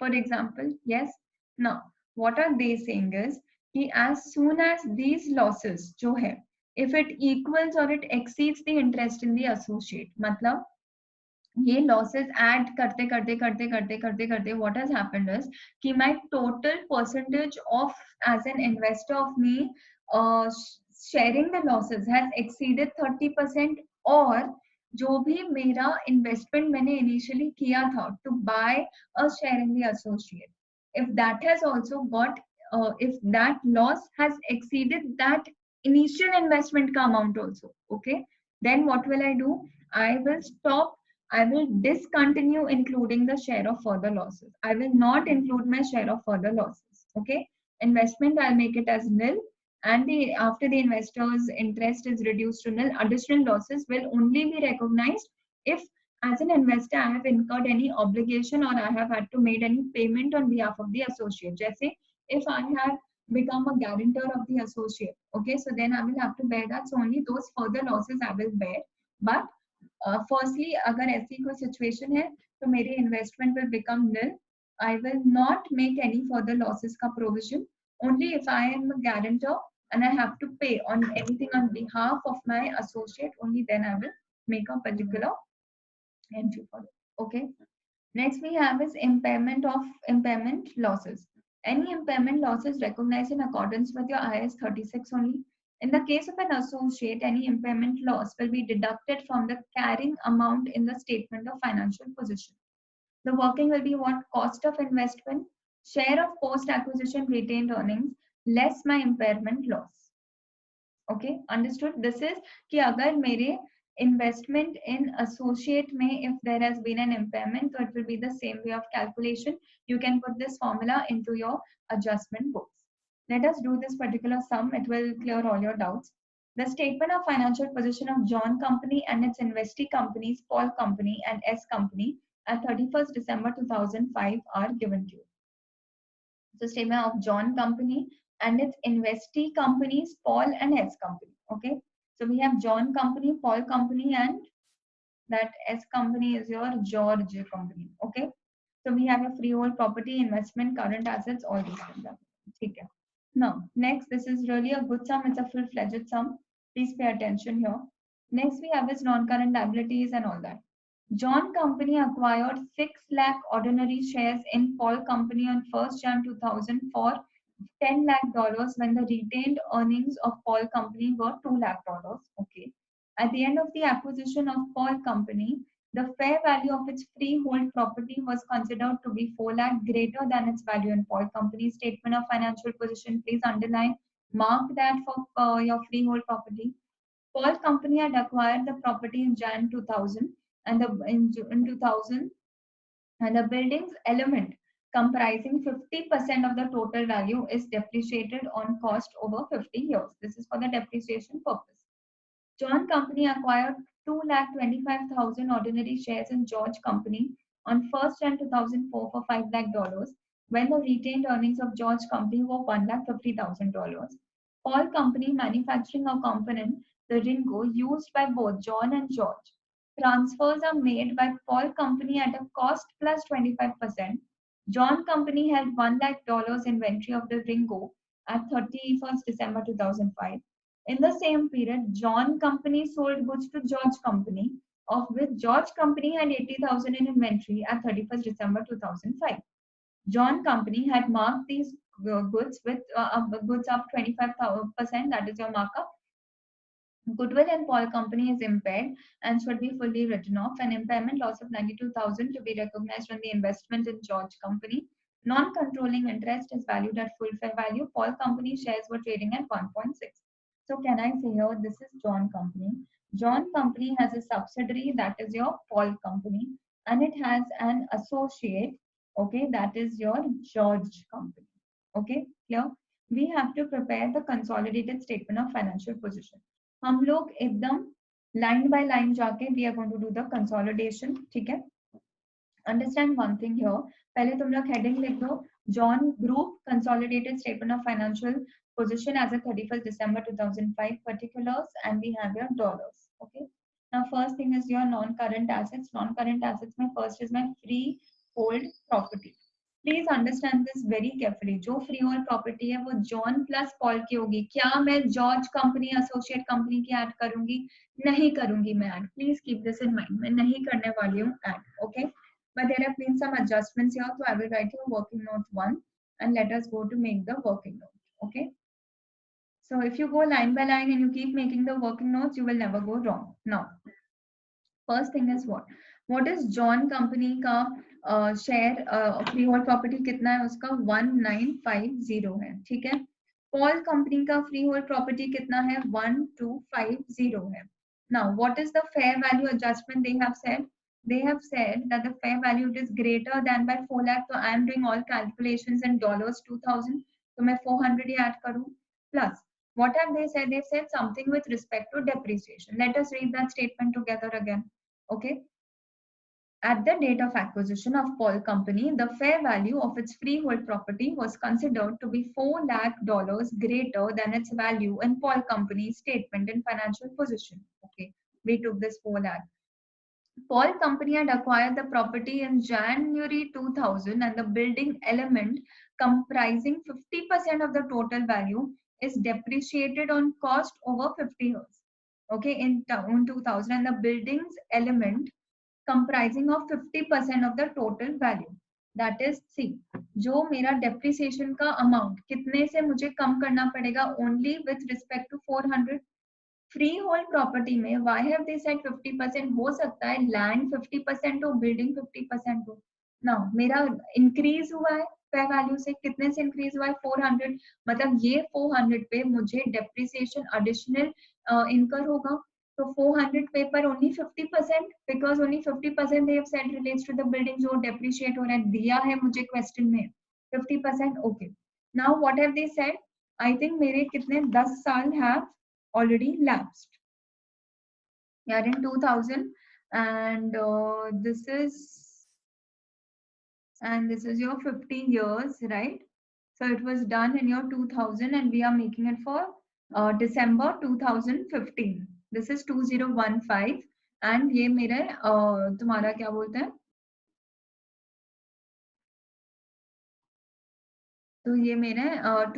for example. Yes. Now what are they saying is कि as soon as these losses जो है if it equals or it exceeds the interest in the associate, मतलब ये लॉसेस ऐड करते करते करते करते करते करते व्हाट हैज हैपेंड इज कि my total percentage of as an investor of me sharing the losses has exceeded 30%, और जो भी मेरा इन्वेस्टमेंट मैंने इनिशियली किया था to buy a share in the associate, if that has also got if that loss has exceeded that initial investment ka amount also, okay, then what will I do? I will stop. I will discontinue including the share of further losses. I will not include my share of further losses. Okay. Investment, I'll make it as nil. And after the investor's interest is reduced to nil, additional losses will only be recognized if, as an investor, I have incurred any obligation or I have had to make any payment on behalf of the associate. Just say, if I have become a guarantor of the associate, okay, so then I will have to bear that. So only those further losses I will bear. But firstly अगर ऐसी कोई situation है तो मेरे investment will become nil. I will not make any further losses का provision. Only if I am a guarantor and I have to pay on anything on behalf of my associate, only then I will make a particular entry for it. Okay. Next we have is impairment losses. Any impairment losses recognized in accordance with your IAS 36 only. In the case of an associate, any impairment loss will be deducted from the carrying amount in the statement of financial position. The working will be what? Cost of investment, share of post-acquisition retained earnings, less my impairment loss. Okay, understood? This is कि अगर मेरे investment in associate में if there has been an impairment, so it will be the same way of calculation. You can put this formula into your adjustment books. Let us do this particular sum. It will clear all your doubts. The statement of financial position of John Company and its investee companies, Paul Company and S Company, at 31st December 2005 are given to you. So statement of John Company and its investee companies, Paul and S Company. Okay. So we have John Company, Paul Company, and that S Company is your George Company. Okay. So we have a freehold property, investment, current assets, all these things. Okay. Now, next, this is really a good sum. It's a full-fledged sum. Please pay attention here. Next, we have is non-current liabilities and all that. John Company acquired 6 lakh ordinary shares in Paul Company on 1st Jan 2000 for $10 lakh when the retained earnings of Paul Company were $2 lakh. Okay. At the end of the acquisition of Paul Company, the fair value of its freehold property was considered to be 4 lakh greater than its value in Paul Company's statement of financial position. Please underline, mark that for your freehold property. Paul Company had acquired the property in Jan 2000 and in 2000, and the building's element comprising 50% of the total value is depreciated on cost over 50 years. This is for the depreciation purpose. John Company acquired 2,25,000 ordinary shares in George Company on 1st Jan 2004 for $5 lakh when the retained earnings of George Company were $1,50,000. Paul Company manufacturing a component, the Ringo, used by both John and George. Transfers are made by Paul Company at a cost plus 25%. John Company held $1 lakh inventory of the Ringo at 31st December 2005. In the same period, John Company sold goods to George Company, of which George Company had 80,000 in inventory at 31st December 2005. John Company had marked these goods with goods up 25%, that is your markup. Goodwill in Paul Company is impaired and should be fully written off. An impairment loss of 92,000 to be recognized on the investment in George Company. Non-controlling interest is valued at full fair value. Paul Company shares were trading at 1.6. So can I say here, this is John Company. John Company has a subsidiary, that is your Paul Company, and it has an associate, okay, that is your George Company. Okay, clear? We have to prepare the consolidated statement of financial position. हम लोग एकदम line by line जाके we are going to do the consolidation. ठीक है. Understand one thing here. पहले तुम लोग heading लिख दो. John Group consolidated statement of financial position as of 31st December 2005 particulars, and we have your dollars. Okay. Now first thing is your non-current assets. Non-current assets में first is my freehold property. Please understand this very carefully. जो free hold property है वो John plus Paul की होगी. क्या मैं George company associate company की add करूंगी? नहीं करूंगी मैं add. Please keep this in mind. मैं नहीं करने वाली हूँ add. Okay, but there have been some adjustments here, so I will write your working note 1 and let us go to make the working note. Okay, so if you go line by line and you keep making the working notes, you will never go wrong. Now first thing is what is John company का share free hold property कितना है उसका 1950 है. ठीक है. Paul company का free hold property कितना है 1250 है. Now what is the fair value adjustment they have said? They have said that the fair value is greater than by 4 lakh. So I am doing all calculations in dollars 2000. So मैं 400 ही add करूँ. Plus what have they said? They said something with respect to depreciation. Let us read that statement together again. Okay. At the date of acquisition of Paul Company, the fair value of its freehold property was considered to be $4 lakh greater than its value in Paul Company's statement and financial position. Okay, we took this 4 lakh. Paul Company had acquired the property in January 2000, and the building element comprising 50% of the total value is depreciated on cost over 50 years. Okay, in 2000, and the building's element comprising of 50% of the total value. That is C. जो मेरा depreciation का amount कितने से मुझे कम करना पड़ेगा? Only with respect to 400. Free hold property में why have they said 50%? हो सकता है लैंड 50% हो, बिल्डिंग 50% हो. नाउ मेरा इंक्रीज हुआ है फेयर वैल्यू से. कितने से इंक्रीज हुआ है? 400. मतलब ये 400 पे मुझे डेप्रिसिएशन एडिशनल इनकर होगा. तो 400 पे पर only 50%, because only 50% they have said relates to the building जो डेप्रिशिएट हो रहा है. दिया है मुझे क्वेश्चन में 50%. Okay, now what have they said? I think मेरे कितने 10 साल have already lapsed. We are in 2000, and this is your 15 years, right? So it was done in your 2000, and we are making it for December 2015. This is 2015, and ये मेरे तुम्हारा क्या बोलते हैं? तो ये मेरे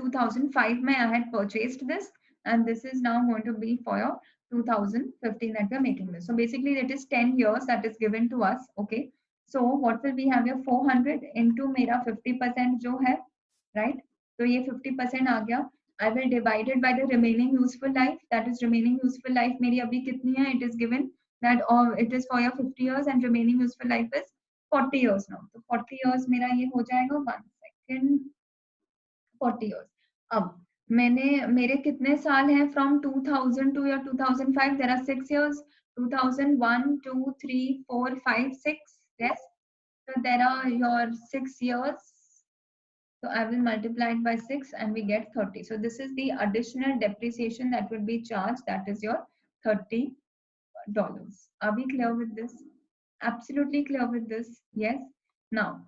2005 में I had purchased this, and this is now going to be for your 2015 that we are making this. So basically that is 10 years that is given to us. Okay, so what will we have here? 400 into मेरा 50% जो है, right? तो ये 50% आ गया. I will divide it by the remaining useful life. That is remaining useful life मेरी अभी कितनी है? It is given that it is for your 50 years and remaining useful life is 40 years now. तो 40 years मेरा ये हो जाएगा. 1 second. 40 years. अब मैंने मेरे कितने साल हैं फ्रॉम 2000 टू या 2005? There are 6 years. 2001 2 3 4 5 6. Yes, so there are your 6 years. So I will multiply it by 6 and we get 30. So this is the additional depreciation that will be charged. That is your $30. Are we clear with this? Absolutely clear with this? Yes. Now,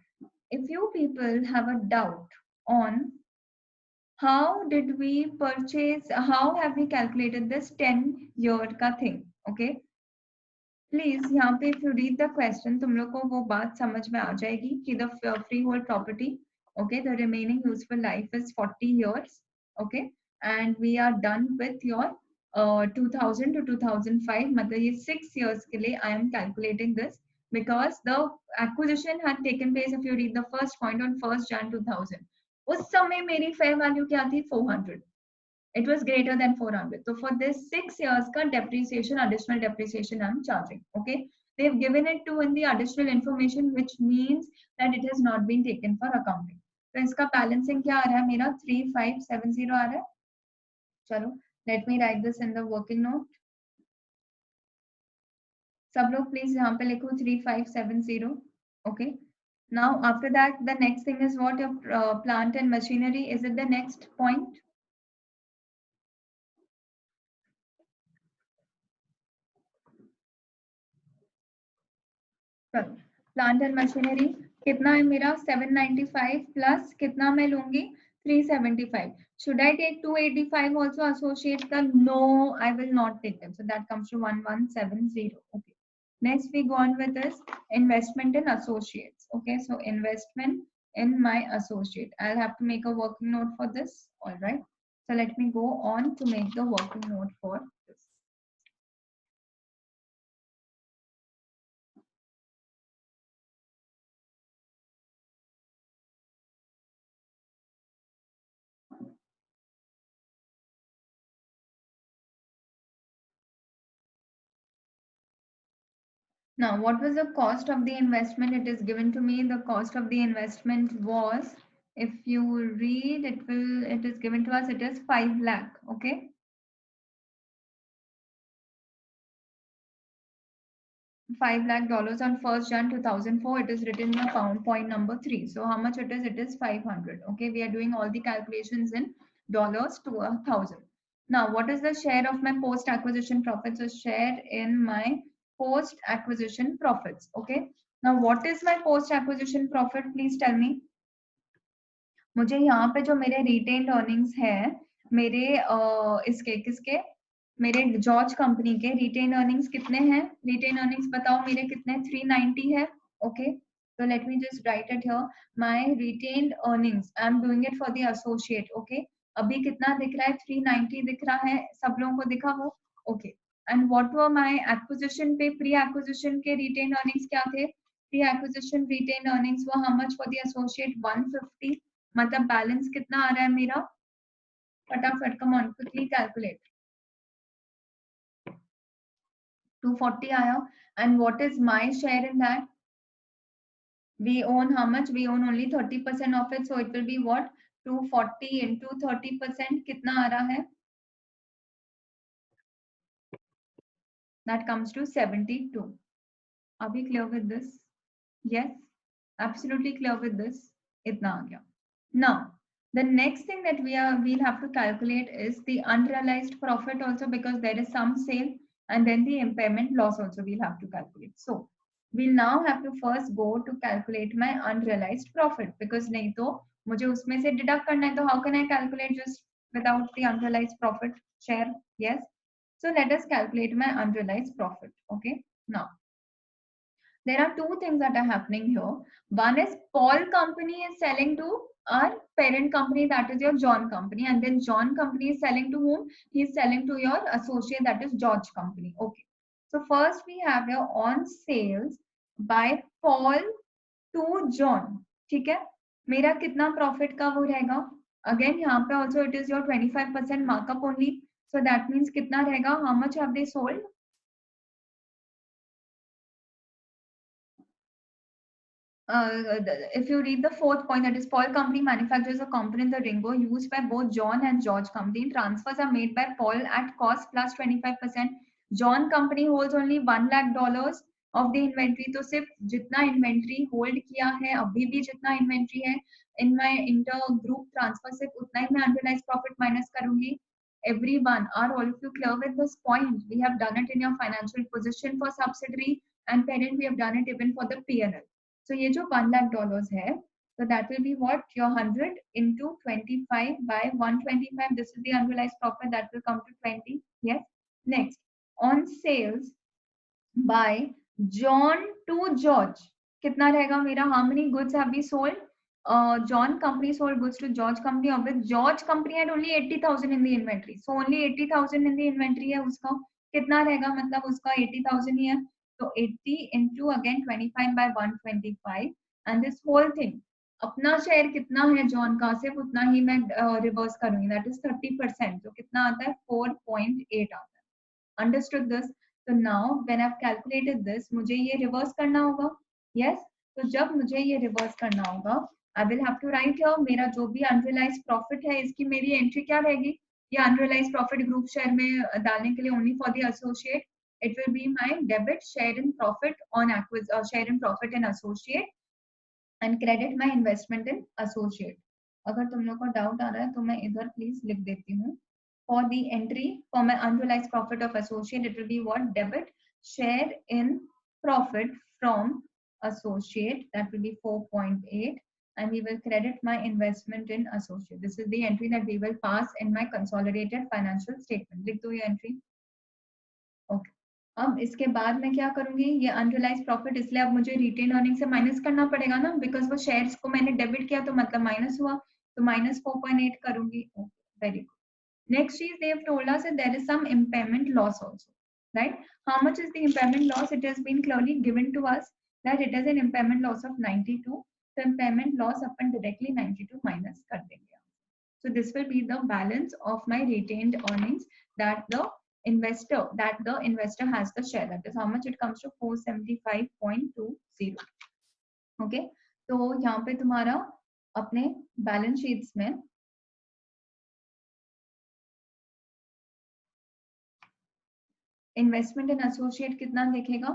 if you people have a doubt on how did we purchase, how have we calculated this 10-year का thing? Okay, please यहाँ पे if you read the question तुम लोग को वो बात समझ में आ जाएगी कि the freehold property, okay, the remaining useful life is 40 years. Okay, and we are done with your 2000 to 2005. मतलब ये 6 years के लिए I am calculating this because the acquisition had taken place, if you read the first point, on 1st Jan 2000. उस समय मेरी fair value क्या थी? 400. It was greater than 400. So for this 6 years का depreciation, additional depreciation I'm charging. Okay, they've given it to in the additional information, which means that it has not been taken for accounting. तो इसका balancing क्या आ रहा है मेरा? 3570 आ रहा है. चलो, let me write this in the working note. सब लोग प्लीज यहाँ पे लिखो 3570. Okay. Now after that, the next thing is what? Your plant and machinery. Is it the next point? Plant and machinery कितना है मेरा 795 प्लस कितना मैं लूंगी 375. Should I take 285 also associate the? No, I will not take them. So that comes to 1170. Okay. Next we go on with this investment in associates. Okay, so investment in my associate. I'll have to make a working note for this. All right. So let me go on to make the working note for this. Now, what was the cost of the investment? It is given to me. The cost of the investment was, if you read, it is given to us, it is 5 lakh. Okay. 5 lakh dollars on 1st Jan 2004. It is written in the point number 3. So how much it is? It is 500. Okay. We are doing all the calculations in dollars to 1,000. Now, what is the share of my post acquisition profits? So share in my post acquisition profits. Okay. Now, what is my post acquisition profit? Please tell me. मुझे यहाँ पे जो मेरे retained earnings है मेरे इसके किसके मेरे जॉर्ज कंपनी के रिटेन अर्निंग्स कितने हैं? रिटेन अर्निंग्स बताओ मेरे कितने? 390 है. Okay, so let me just write it here. My retained earnings, I am doing it for the associate. Okay, अभी कितना दिख रहा है? 390 दिख रहा है. सब लोगों को दिखा वो? Okay. And what were my acquisition पे प्री एक्विजिशन के रिटेन अर्निंग्स क्या थे? Pre acquisition retained earnings were how much for the associate? 150. मतलब बैलेंस कितना आ रहा है मेरा? फटाफट कम ऑन क्विकली कैलकुलेट. 240 आया. And what is my share in that? We own how much? We own only 30% of it, so it will be what? 240 into 30% कितना आ रहा है? That comes to 72. Are we clear with this? Yes, absolutely clear with this. इतना आ गया. Now, the next thing that we'll have to calculate is the unrealized profit also, because there is some sale, and then the impairment loss also we'll have to calculate. So we'll now have to first go to calculate my unrealized profit, because नहीं तो मुझे उसमें से deduct करना है. तो how can I calculate just without the unrealized profit share? Yes. So let us calculate my unrealized profit. Okay. Now, there are two things that are happening here. One is Paul company is selling to our parent company, that is your John company, and then John company is selling to whom? He is selling to your associate, that is George company. Okay. So first we have your on sales by Paul to John. ठीक है, मेरा कितना profit का वो रहेगा? Again यहाँ पे also it is your 25% markup only. So that means कितना रहेगा? How much have they sold? If you read the fourth point, that is Paul company manufactures a component, the Ringo, used by both John and George company. Transfers are made by Paul at cost plus 25%. John company holds only $1 lakh of the inventory. तो सिर्फ जितना inventory hold किया है, अभी भी जितना inventory है, in my inter group transfer सिर्फ उतना ही मैं unrealized profit minus करूंगी. Everyone, are all of you clear with this point? We have done it in your financial position for subsidiary and parent. We have done it even for the P&L. So ये जो $1 lakh है, so that will be what? Your 100 into 25 by 125. This is the unrealized profit, that will come to 20. Yes. Next, on sales by John to George, कितना रहेगा मेरा? How many goods have we sold? John company sold goods to George company, of which George company had only 80,000 in the inventory. So only 80,000 in the inventory है उसका. कितना रहेगा? मतलब उसका 80,000 ही है. So 80 into again 25 by 125, and this whole thing, अपना share कितना है जॉन का? सिर्फ उतना ही मैं रिवर्स करूंगी, दैट इज 30%. तो कितना आता है? 4.8 आता है. Understood this? तो now when I have calculated this, मुझे ये रिवर्स करना होगा. यस. तो जब मुझे ये रिवर्स करना होगा, I will have to write here मेरा जो भी अनरियलाइज्ड प्रॉफिट है, इसकी मेरी एंट्री क्या रहेगी? ये अनरियलाइज्ड प्रॉफिट ग्रुप शेयर में डालने के लिए only for the associate, it will be my debit share in profit on share in profit in associate, and credit my investment in associate. अगर तुम लोग को डाउट आ रहा है तो मैं इधर प्लीज लिख देती हूँ. For the entry for my unrealized profit of associate, it will be what? Debit share in profit from associate, that will be 4.8, and we will credit my investment in associate. This is the entry that we will pass in my consolidated financial statement. लिख दो ये entry. Okay. अब इसके बाद मैं क्या करूंगी, ये अनरियलाइज प्रॉफिट, इसलिए अब मुझे रिटेन अर्निंग से माइनस करना पड़ेगा ना, बिकॉज वो शेयर्स को मैंने डेबिट किया तो मतलब माइनस हुआ, तो माइनस 4.8 करूंगी. Very good. Next is they have told us that there is some impairment loss also, right? How much is the impairment loss? It has been clearly given to us that it is an impairment loss of 92. So impairment loss upon directly 92 minus कर देंगे. So this will be the balance of my retained earnings that the investor has the share. That is how much it comes to 475.20. Okay. तो यहाँ पे तुम्हारा अपने balance sheets में investment in associate कितना दिखेगा,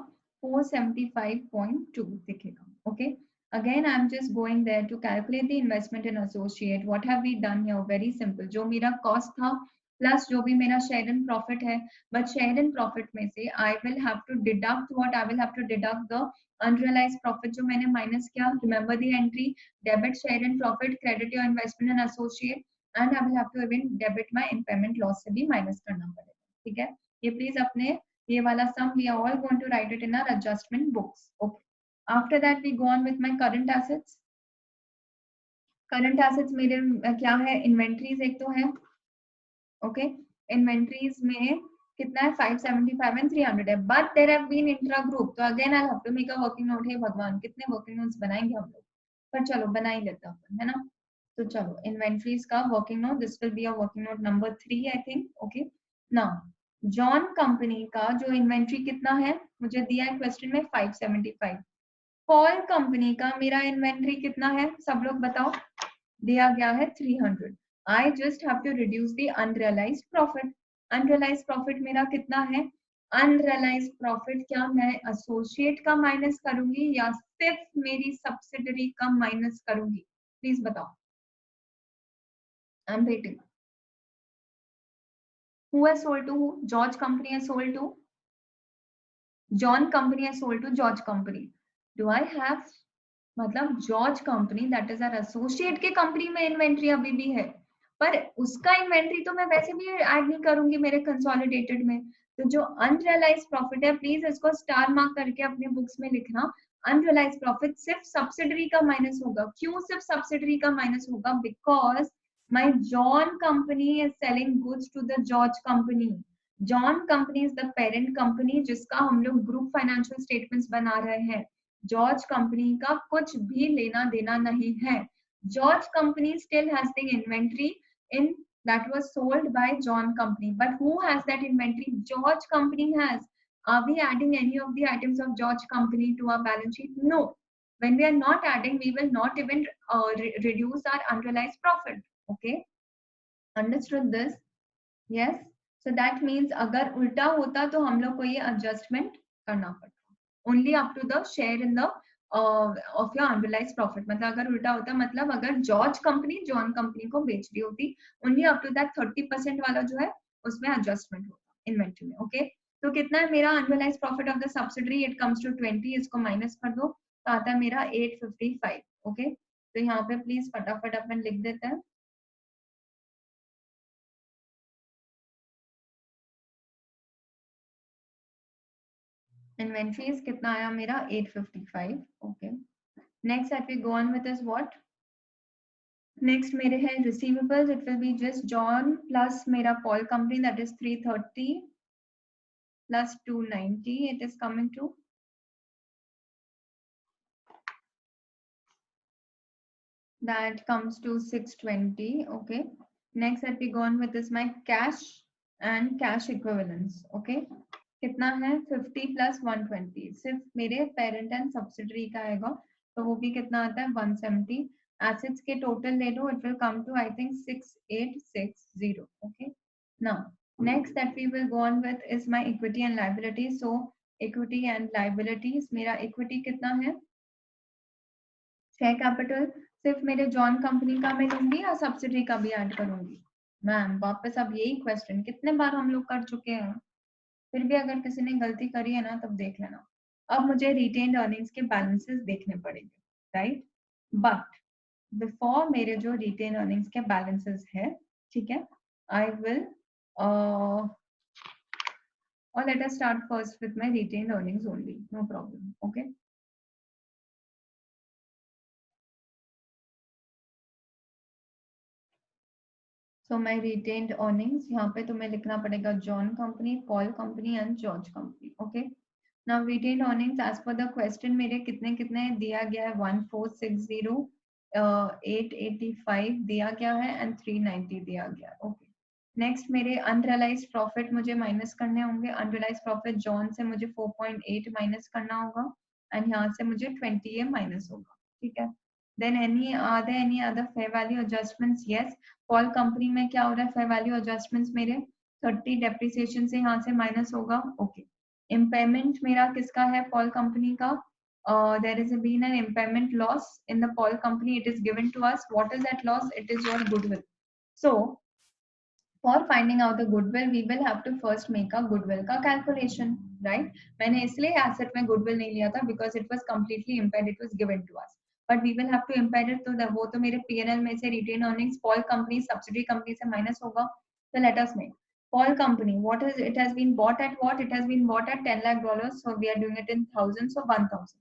475.2 दिखेगा. Okay. Again I am just going there to calculate the investment in associate. What have we done here? Very simple. जो मेरा कॉस्ट था प्लस जो भी मेरा शेयर इन प्रॉफिट है, बट शेयर इन प्रॉफिट में से I will have to deduct what, I will have to deduct the unrealised profit जो मैंने माइनस किया. Remember the entry, debit share in profit, credit your investment in associate, and I will have to even debit my impairment loss से भी minus करना पड़ेगा. ठीक है. ये प्लीज अपने ये वाला sum we are all going to write it in our adjustment books. Okay. After that we go on with my current assets. Current assets मेरे क्या है, inventories एक तो है. Okay. Inventories में कितना है, 575 and 300 है. But there have been intra group. तो again I'll have to make a working note. है भगवान, कितने working notes बनाएंगे हम लोग, पर चलो बना ही लेते हैं, है ना. तो चलो inventories का working note. This will be a working note number 3 I think. Okay. Now John company का जो इन्वेंट्री कितना है, मुझे दिया है क्वेश्चन में 575. पॉल कंपनी का मेरा इन्वेंट्री कितना है, सब लोग बताओ. दिया गया है 300. I just have to reduce the unrealised profit. Unrealised profit मेरा कितना है, अनरियलाइज्ड प्रॉफिट क्या मैं एसोसिएट का माइनस करूंगी या सिर्फ मेरी सब्सिडरी का माइनस करूंगी, प्लीज बताओ. I am waiting. Who has sold to who? George company has sold to John company has sold to George company. Do I have, मतलब George company that is our associate के company में inventory अभी भी है, पर उसका inventory तो मैं वैसे भी ऐड नहीं करूंगी मेरे कंसोलिडेटेड में. तो जो अनरियलाइज्ड प्रॉफिट है, प्लीज इसको स्टार मार्क करके अपने बुक्स में लिखना. अनरियलाइज्ड प्रॉफिट सिर्फ सब्सिडरी का माइनस होगा. क्यों सिर्फ सब्सिडरी का माइनस होगा? Because my John company is selling goods to the George company. John company is the parent company जिसका हम लोग ग्रुप फाइनेंशियल स्टेटमेंट्स बना रहे हैं. जॉर्ज कंपनी का कुछ भी लेना देना नहीं है. George company still has the inventory in that was sold by John company, but who has that inventory? George company has. Are we adding any of the items of George company to our balance sheet? No. When we are not adding, we will not even reduce our unrealized profit. Okay, understood this? Yes. So that means अगर उल्टा होता तो हम लोग को ये adjustment करना पड़ता. Only up to the share in the of your unrealized profit. मतलब अगर उल्टा होता, मतलब अगर जॉर्ज कंपनी जॉन कंपनी को बेच रही होती, only up to that 30% वाला जो है उसमें एडजस्टमेंट होता इन्वेंट्री में. ओके. तो कितना है मेरा unrealised profit of the subsidiary? It comes to 20. इसको माइनस कर दो तो आता है मेरा 855. ओके. तो यहाँ पे प्लीज फटाफट अपन लिख देते हैं. इन्वेंट्रीज कितना आया मेरा? 855. Okay. Next that we go on with is what? Next मेरे है receivables. It will be just John plus मेरा Paul company that is 330 plus 290. It is coming to that comes to 620. Okay. Next that we go on with is my cash and cash equivalents. Okay. कितना है? 50 plus 120. सिर्फ मेरे parent and subsidiary का आएगा, तो वो भी कितना आता है? 170. एसेट्स के टोटल ले लो. It will come to I think 6860. Okay. Now next that we will go on with is my equity and liability. So equity and liabilities, मेरा इक्विटी कितना है? शेयर कैपिटल सिर्फ मेरे जॉन कंपनी का मैं लूंगी या सब्सिडरी का भी ऐड करूंगी? मैम वापस अब यही क्वेश्चन कितने बार हम लोग कर चुके हैं, फिर भी अगर किसी ने गलती करी है ना तब देख लेना. अब मुझे रिटेन्ड अर्निंग्स के बैलेंसेस देखने पड़ेंगे, राइट? बट बिफोर मेरे जो रिटेन अर्निंग्स के बैलेंसेस है, ठीक है, I will or let us start first with my retained earnings only, no problem, okay? So my retained earnings, यहाँ पे तुम्हें लिखना पड़ेगा John company, Paul company and George company, okay? Now retained earnings as per the question मेरे कितने कितने दिया गया है, 1460, 885 दिया गया है एंड 390 दिया गया है, ओके? नेक्स्ट मेरे अनरियलाइज्ड प्रॉफिट मुझे माइनस करने होंगे। अनरियलाइज्ड प्रॉफिट जॉन से मुझे 4.8 माइनस करना होगा एंड यहाँ से मुझे 20 माइनस होगा, ठीक है? Then any other fair value adjustments? Yes, Paul company में क्या हो रहा है फेयर वैल्यू एडजस्टमेंट्स मेरे 30 डेप्रिसिएशन से यहाँ से माइनस होगा, ओके? इम्पेयरमेंट मेरा किसका है? पॉल कंपनी का। There is been an impairment loss in the Paul company. It is given to us. What is that loss? It is your goodwill. So for finding out the goodwill, we will have to first make a goodwill का calculation, right? मैंने इसलिए asset में goodwill नहीं लिया था because it was completely impaired. It was given to us. But we will have to impair it, तो वो तो मेरे P&L में से retained earnings Paul company subsidiary company से minus होगा. So let us make Paul company. What is it? Has been bought at what? It has been bought at $10 lakh. So we are doing it in thousands. So 1,000.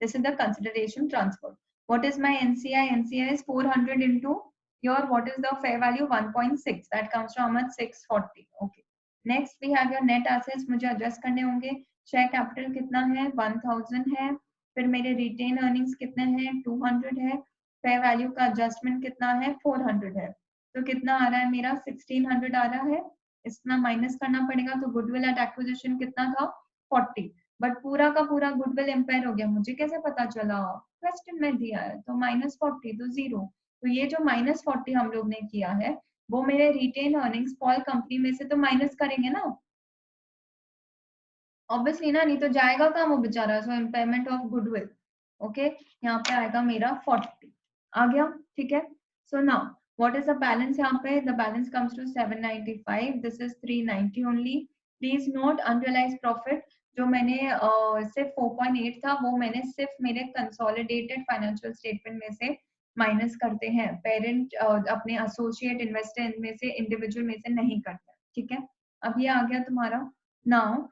This is the consideration transfer. What is my NCI? NCI is 400 into your what is the fair value? 1.6. That comes to how much? 640. Okay. Next we have your net assets. मुझे adjust करने होंगे. Share capital कितना है? 1000 है. फिर मेरे retain earnings कितने हैं? 200 है. Fair value का adjustment कितना है? 400 है. तो कितना आ रहा है मेरा? 1600 आ रहा है. इतना माइनस करना पड़ेगा. तो गुडविल एट एक्विजिशन कितना था? 40. बट पूरा का पूरा गुडविल एम्पायर हो गया. मुझे कैसे पता चला? क्वेश्चन में दिया है. तो -40 तो 0. तो ये जो -40 हम लोग ने किया है वो मेरे रिटेन अर्निंग्स पॉल कंपनी में से तो माइनस करेंगे ना, ऑब्वियसली ना, नहीं तो जाएगा कहाँ वो बेचारा. So impairment of goodwill, okay, यहाँ पे आएगा मेरा 40 आ गया, ठीक है? So now what is the balance? यहाँ पे the balance comes to 795. This is 390 only. Please note unrealised profit जो मैंने सिर्फ 4.8 था वो मैंने सिर्फ मेरे कंसोलिडेटेड फाइनेंशियल स्टेटमेंट में से माइनस करते हैं. पेरेंट अपने एसोसिएट इन्वेस्टर में से इंडिविजुअल में से नहीं करते, ठीक है? अब ये आ गया तुम्हारा. Now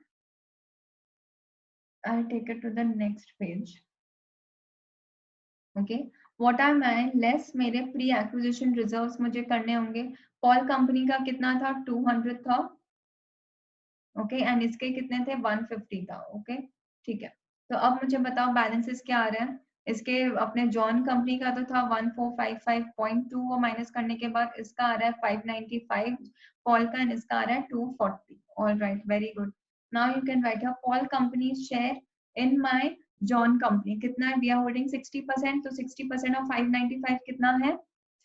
I'll take it to the next page. Okay. What are my less मेरे प्री एक्विजिशन रिजर्व्स मुझे करने होंगे. पॉल कंपनी का कितना था? 200 था. ओके एंड इसके कितने थे? 150 था. ओके ठीक है. तो अब मुझे बताओ बैलेंसेस क्या आ रहे हैं. इसके अपने जॉन कंपनी का तो था 1455.2, वो माइनस करने के बाद इसका आ रहा है 595 पॉल का एंड इसका आ रहा है 240. All right, very good. Now you can write your Paul company share in my John company. कितना है? We are holding 60%. तो 60% ऑफ 595 कितना है?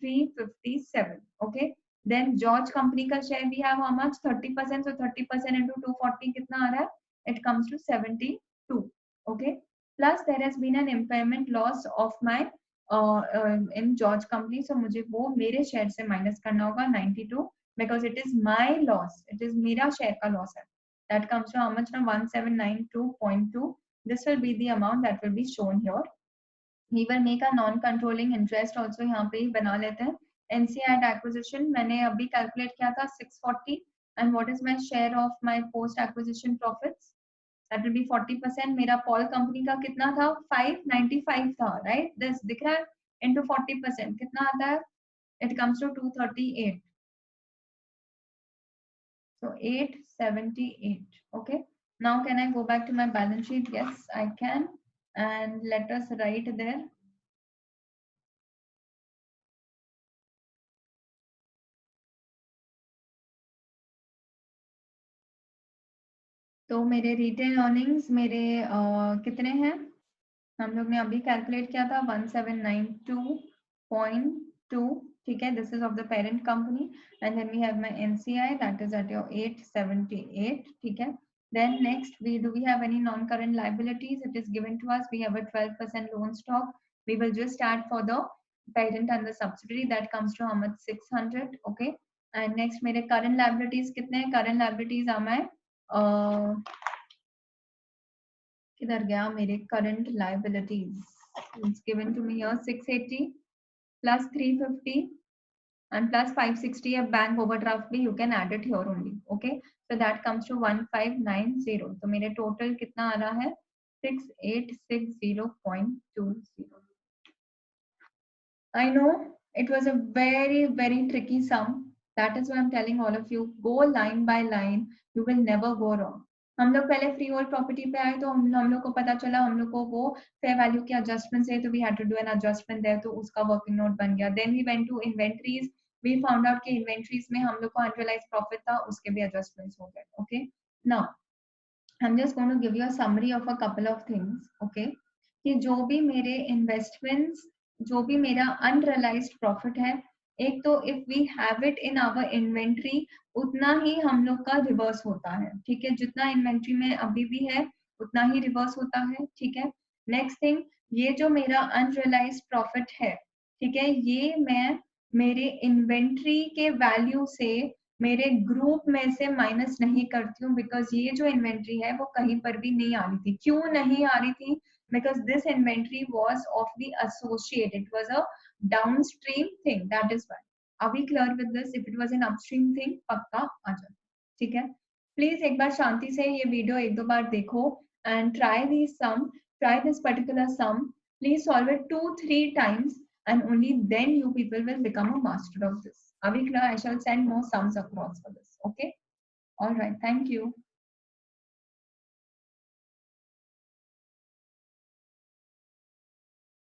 357. ओके. Then George company का share we have how much? 30%. So 30% into 240 कितना आ रहा है? It comes to 72. Okay. Plus there has been an impairment loss of my in George company. So मुझे वो मेरे share से minus करना होगा 92 because it is my loss. It is मेरा share का loss है. That comes to how much now? 1792.2. This will be the amount that will be shown here. We will make a non-controlling interest also. यहाँ पे ही बना लेते हैं. NCI at acquisition मैंने अभी calculate किया था 640. And what is my share of my post acquisition profits? That will be 40%. मेरा पॉल कंपनी का कितना था? 595 था, right? This दिख रहा है? Into 40% कितना आता है? It comes to 238. So 878. Okay. Now can I go back to my balance sheet? Yes, I can. And let us write there. तो मेरे रिटेन अर्निंग्स मेरे कितने हैं? हम लोग ने अभी कैलकुलेट किया था 1792.2. ठीक है. This is of the parent company and then we have my NCI that is at your 878. ठीक है. Then next do we have any non-current liabilities? It is given to us. We have a 12% loan stock. We will just add for the parent and the subsidiary. That comes to how much? 600. Okay. And next मेरे current liabilities कितने हैं? Current liabilities are my किधर गया मेरे current liabilities? It's given to me here 680 plus 350 and plus 560 a bank overdraft भी you can add it here only. Okay, so that comes to 1590. तो मेरे total कितना आ रहा है 6860.20. I know it was a very very tricky sum. That is why I'm telling all of you, go line by line. You will never go wrong. हम लोग पहले free hold property पे आए तो हम लोग को पता चला हम लोग को वो फेयर वैल्यू के एडजस्टमेंट है तो we had to do an adjustment there तो उसका वर्किंग नोट बन गया. Then we went to inventories. We found out कि इन्वेंटरीज में हम लोग को अनरियलाइज प्रॉफिट था उसके भी एडजस्टमेंट्स हो गए. Okay, now I'm just going to give you a summary of a couple of things. Okay, कि जो भी मेरे इन्वेस्टमेंट्स, जो भी मेरा अनरियलाइज्ड प्रॉफिट है, एक तो if we have it in our inventory उतना ही हम लोग का रिवर्स होता है. ठीक है, जितना इन्वेंट्री में अभी भी है उतना ही रिवर्स होता है. ठीक है, नेक्स्ट थिंग, ये जो मेरा अनरियलाइज्ड प्रॉफिट है, ठीक है, ये मैं मेरे इन्वेंट्री के वैल्यू से मेरे ग्रुप में से माइनस नहीं करती हूँ बिकॉज ये जो इन्वेंट्री है वो कहीं पर भी नहीं आ रही थी. क्यों नहीं आ रही थी? Because this inventory was of the associate, it was a downstream thing. That is why. Are we clear with this? If it was an upstream thing पक्का आ जाता. ठीक है, प्लीज एक बार शांति से ये वीडियो एक दो बार देखो and try this sum, try this particular sum. Please solve it 2-3 times and only then you people will become a master of this. Are we clear? I shall send more sums across for this. Okay. All right. Thank you.